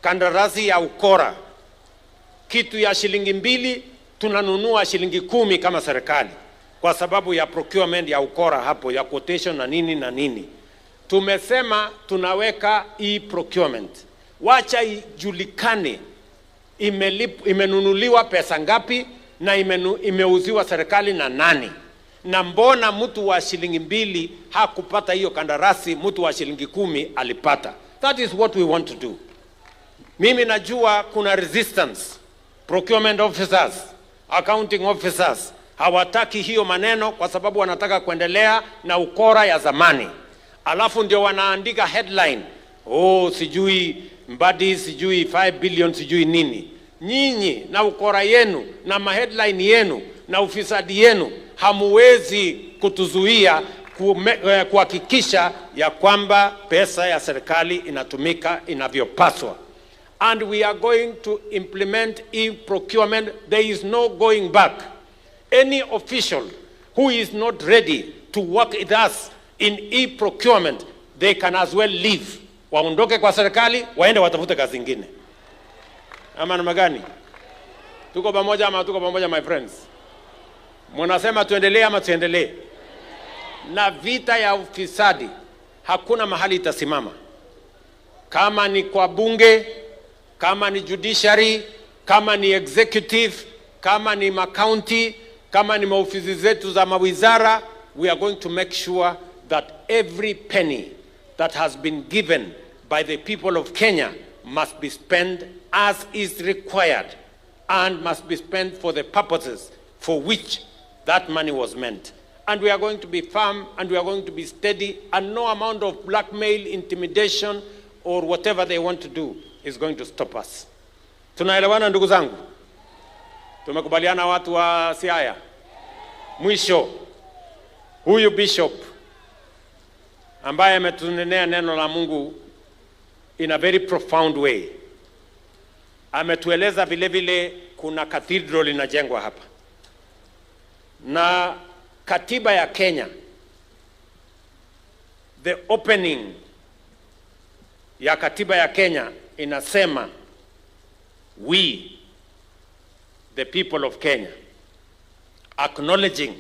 Speaker 15: kandarasi ya ukora. Kitu ya shilingi 2 tunanunua shilingi 10 kama serikali, kwa sababu ya procurement ya ukora hapo, ya quotation na nini na nini. Tumesema tunaweka e-procurement. Wacha ijulikane imenunuliwa pesa ngapi na imeuziwa serikali na nani. Na mbona mtu wa shilingi 2 hakupata hiyo kandarasi, mtu wa shilingi 10 alipata. That is what we want to do. Mimi najua kuna resistance. Procurement officers, accounting officers hawataki hiyo maneno kwa sababu wanataka kuendelea na ukora ya zamani. Alafu ndio wanaandika headline, sijui Mbadi, sijui 5 billion, sijui nini. Nyinyi na ukora yenu na maheadline yenu na ufisadi yenu hamuwezi kutuzuia kuhakikisha ya kwamba pesa ya serikali inatumika inavyopaswa. And we are going to implement e-procurement. There is no going back. Any official who is not ready to work with us in e-procurement, they can as well leave. Waondoke kwa serikali, waende watafute kazi nyingine. Ama namna gani? Tuko pamoja ama tuko pamoja, my friends? Mnasema tuendelee ama tuendelee? Na vita ya ufisadi hakuna mahali itasimama. Kama ni kwa bunge, kama ni judiciary, kama ni executive, kama ni county, kama ni maofisi zetu za mawizara, we are going to make sure that every penny that has been given by the people of Kenya must be spent as is required and must be spent for the purposes for which that money was meant. And we are going to be firm and we are going to be steady, and no amount of blackmail, intimidation or whatever they want to do is going to stop us. Tunaelewana ndugu zangu? Tumekubaliana watu wa Siaya? Mwisho, huyu bishop ambaye ametunenea neno la Mungu in a very profound way, ametueleza vile vile kuna cathedral inajengwa hapa. Na katiba ya Kenya, the opening ya katiba ya Kenya inasema, we, the people of Kenya, acknowledging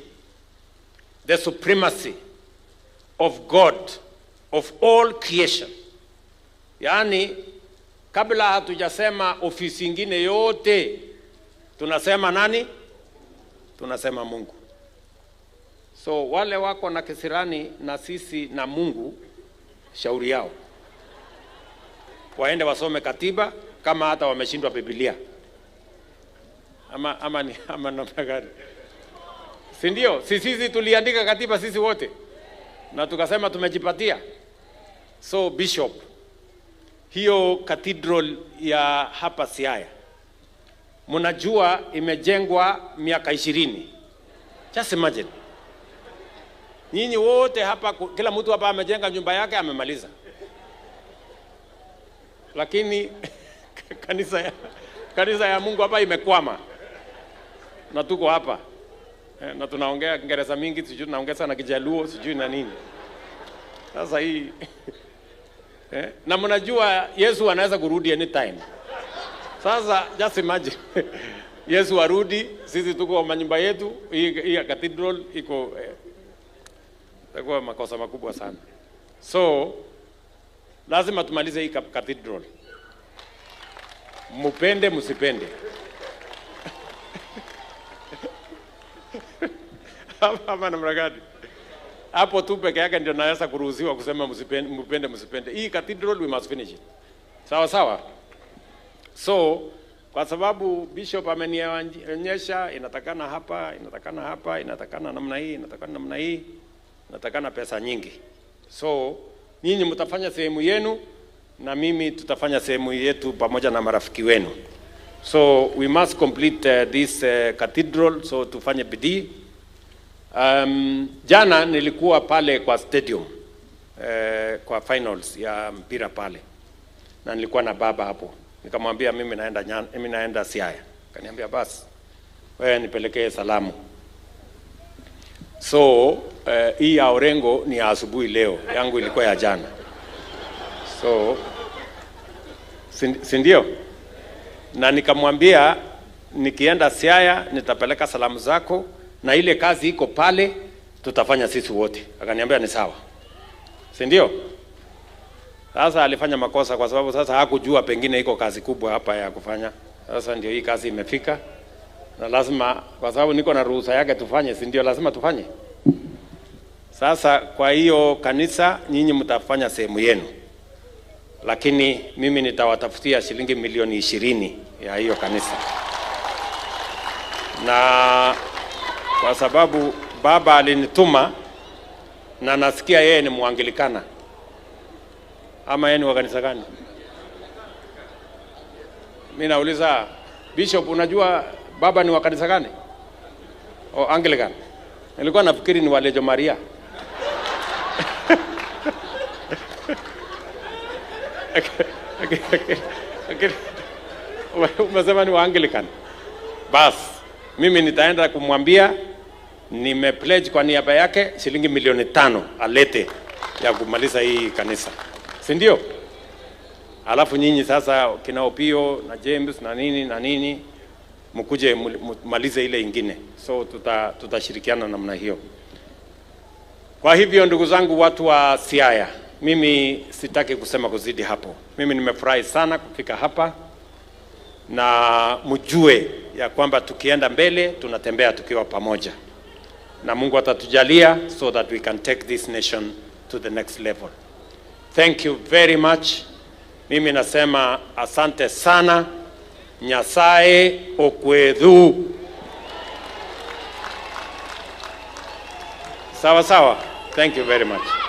Speaker 15: the supremacy of God, of all creation. Yani, kabla hatujasema ofisi ingine yote, tunasema nani? Tunasema Mungu. So wale wako na kisirani na sisi na Mungu, shauri yao. Waende wasome katiba kama hata wameshindwa Biblia. Ama namna gani? Si ndio? Sisi tuliandika katiba sisi wote. Na tukasema tumejipatia. So bishop, hiyo cathedral ya hapa Siaya, mnajua imejengwa miaka 20. Just imagine. Nyinyi wote hapa, kila mtu hapa amejenga nyumba yake amemaliza. Lakini kanisa ya Mungu hapa imekwama. Na tuko hapa. Na tunaongea Kiingereza mingi, sijui tunaongea sana Kijaluo, sijui na nini. Sasa hii na mnajua Yesu anaweza kurudi anytime. Sasa just imagine. Yesu arudi, sisi tuko kwa manyumba yetu, hii cathedral iko itakuwa makosa makubwa sana. So lazima tumalize hii cathedral. Mupende msipende. Hapa na brigade. Hapo tu peke yake ndio naweza kuruhusiwa kusema mupende msipende. Hii cathedral we must finish it. Sawa sawa. So kwa sababu bishop amenionyesha inatakana hapa, inatakana hapa, inatakana namna hii, inatakana namna hii, inatakana pesa nyingi. So nyinyi mtafanya sehemu yenu na mimi tutafanya sehemu yetu pamoja na marafiki wenu. So we must complete this cathedral, so tufanye bidii. Jana nilikuwa pale kwa stadium kwa finals ya mpira pale. Na nilikuwa na baba hapo. Nikamwambia mimi naenda Siaya. Kaniambia basi wewe nipelekee salamu. So hii ya Orengo ni ya asubuhi leo, yangu ilikuwa ya jana. So si ndio? Na nikamwambia nikienda Siaya nitapeleka salamu zako na ile kazi iko pale tutafanya sisi wote. Akaniambia ni sawa. Si ndio? Sasa alifanya makosa kwa sababu sasa hakujua pengine iko kazi kubwa hapa ya kufanya. Sasa ndio hii kazi imefika. Na lazima kwa sababu niko na ruhusa yake tufanye, si ndio lazima tufanye. Sasa kwa hiyo kanisa nyinyi mtafanya sehemu yenu. Lakini mimi nitawatafutia shilingi milioni 20 ya hiyo kanisa. Na kwa sababu baba alinituma na nasikia yeye ni Muanglikana. Ama yeye ni wa kanisa gani? Mimi nauliza bishop, unajua baba ni wa kanisa gani? O Anglican. Nilikuwa nafikiri ni wa Lejo Maria. Umesema ni wa Anglican. Bas, mimi nitaenda kumwambia nimepledge kwa niaba yake shilingi milioni 5 alete ya kumaliza hii kanisa. Si ndio? Alafu nyinyi sasa kina Opio na James na nini mkuje malize ile ingine. So tutashirikiana namna hiyo. Kwa hivyo ndugu zangu watu wa Siaya, mimi sitaki kusema kuzidi hapo. Mimi nimefurahi sana kufika hapa na mjue ya kwamba tukienda mbele tunatembea tukiwa pamoja. Na Mungu atatujalia so that we can take this nation to the next level. Thank you very much. Mimi nasema asante sana. Nyasaye okwedhu. Sawa sawa. Thank you very much.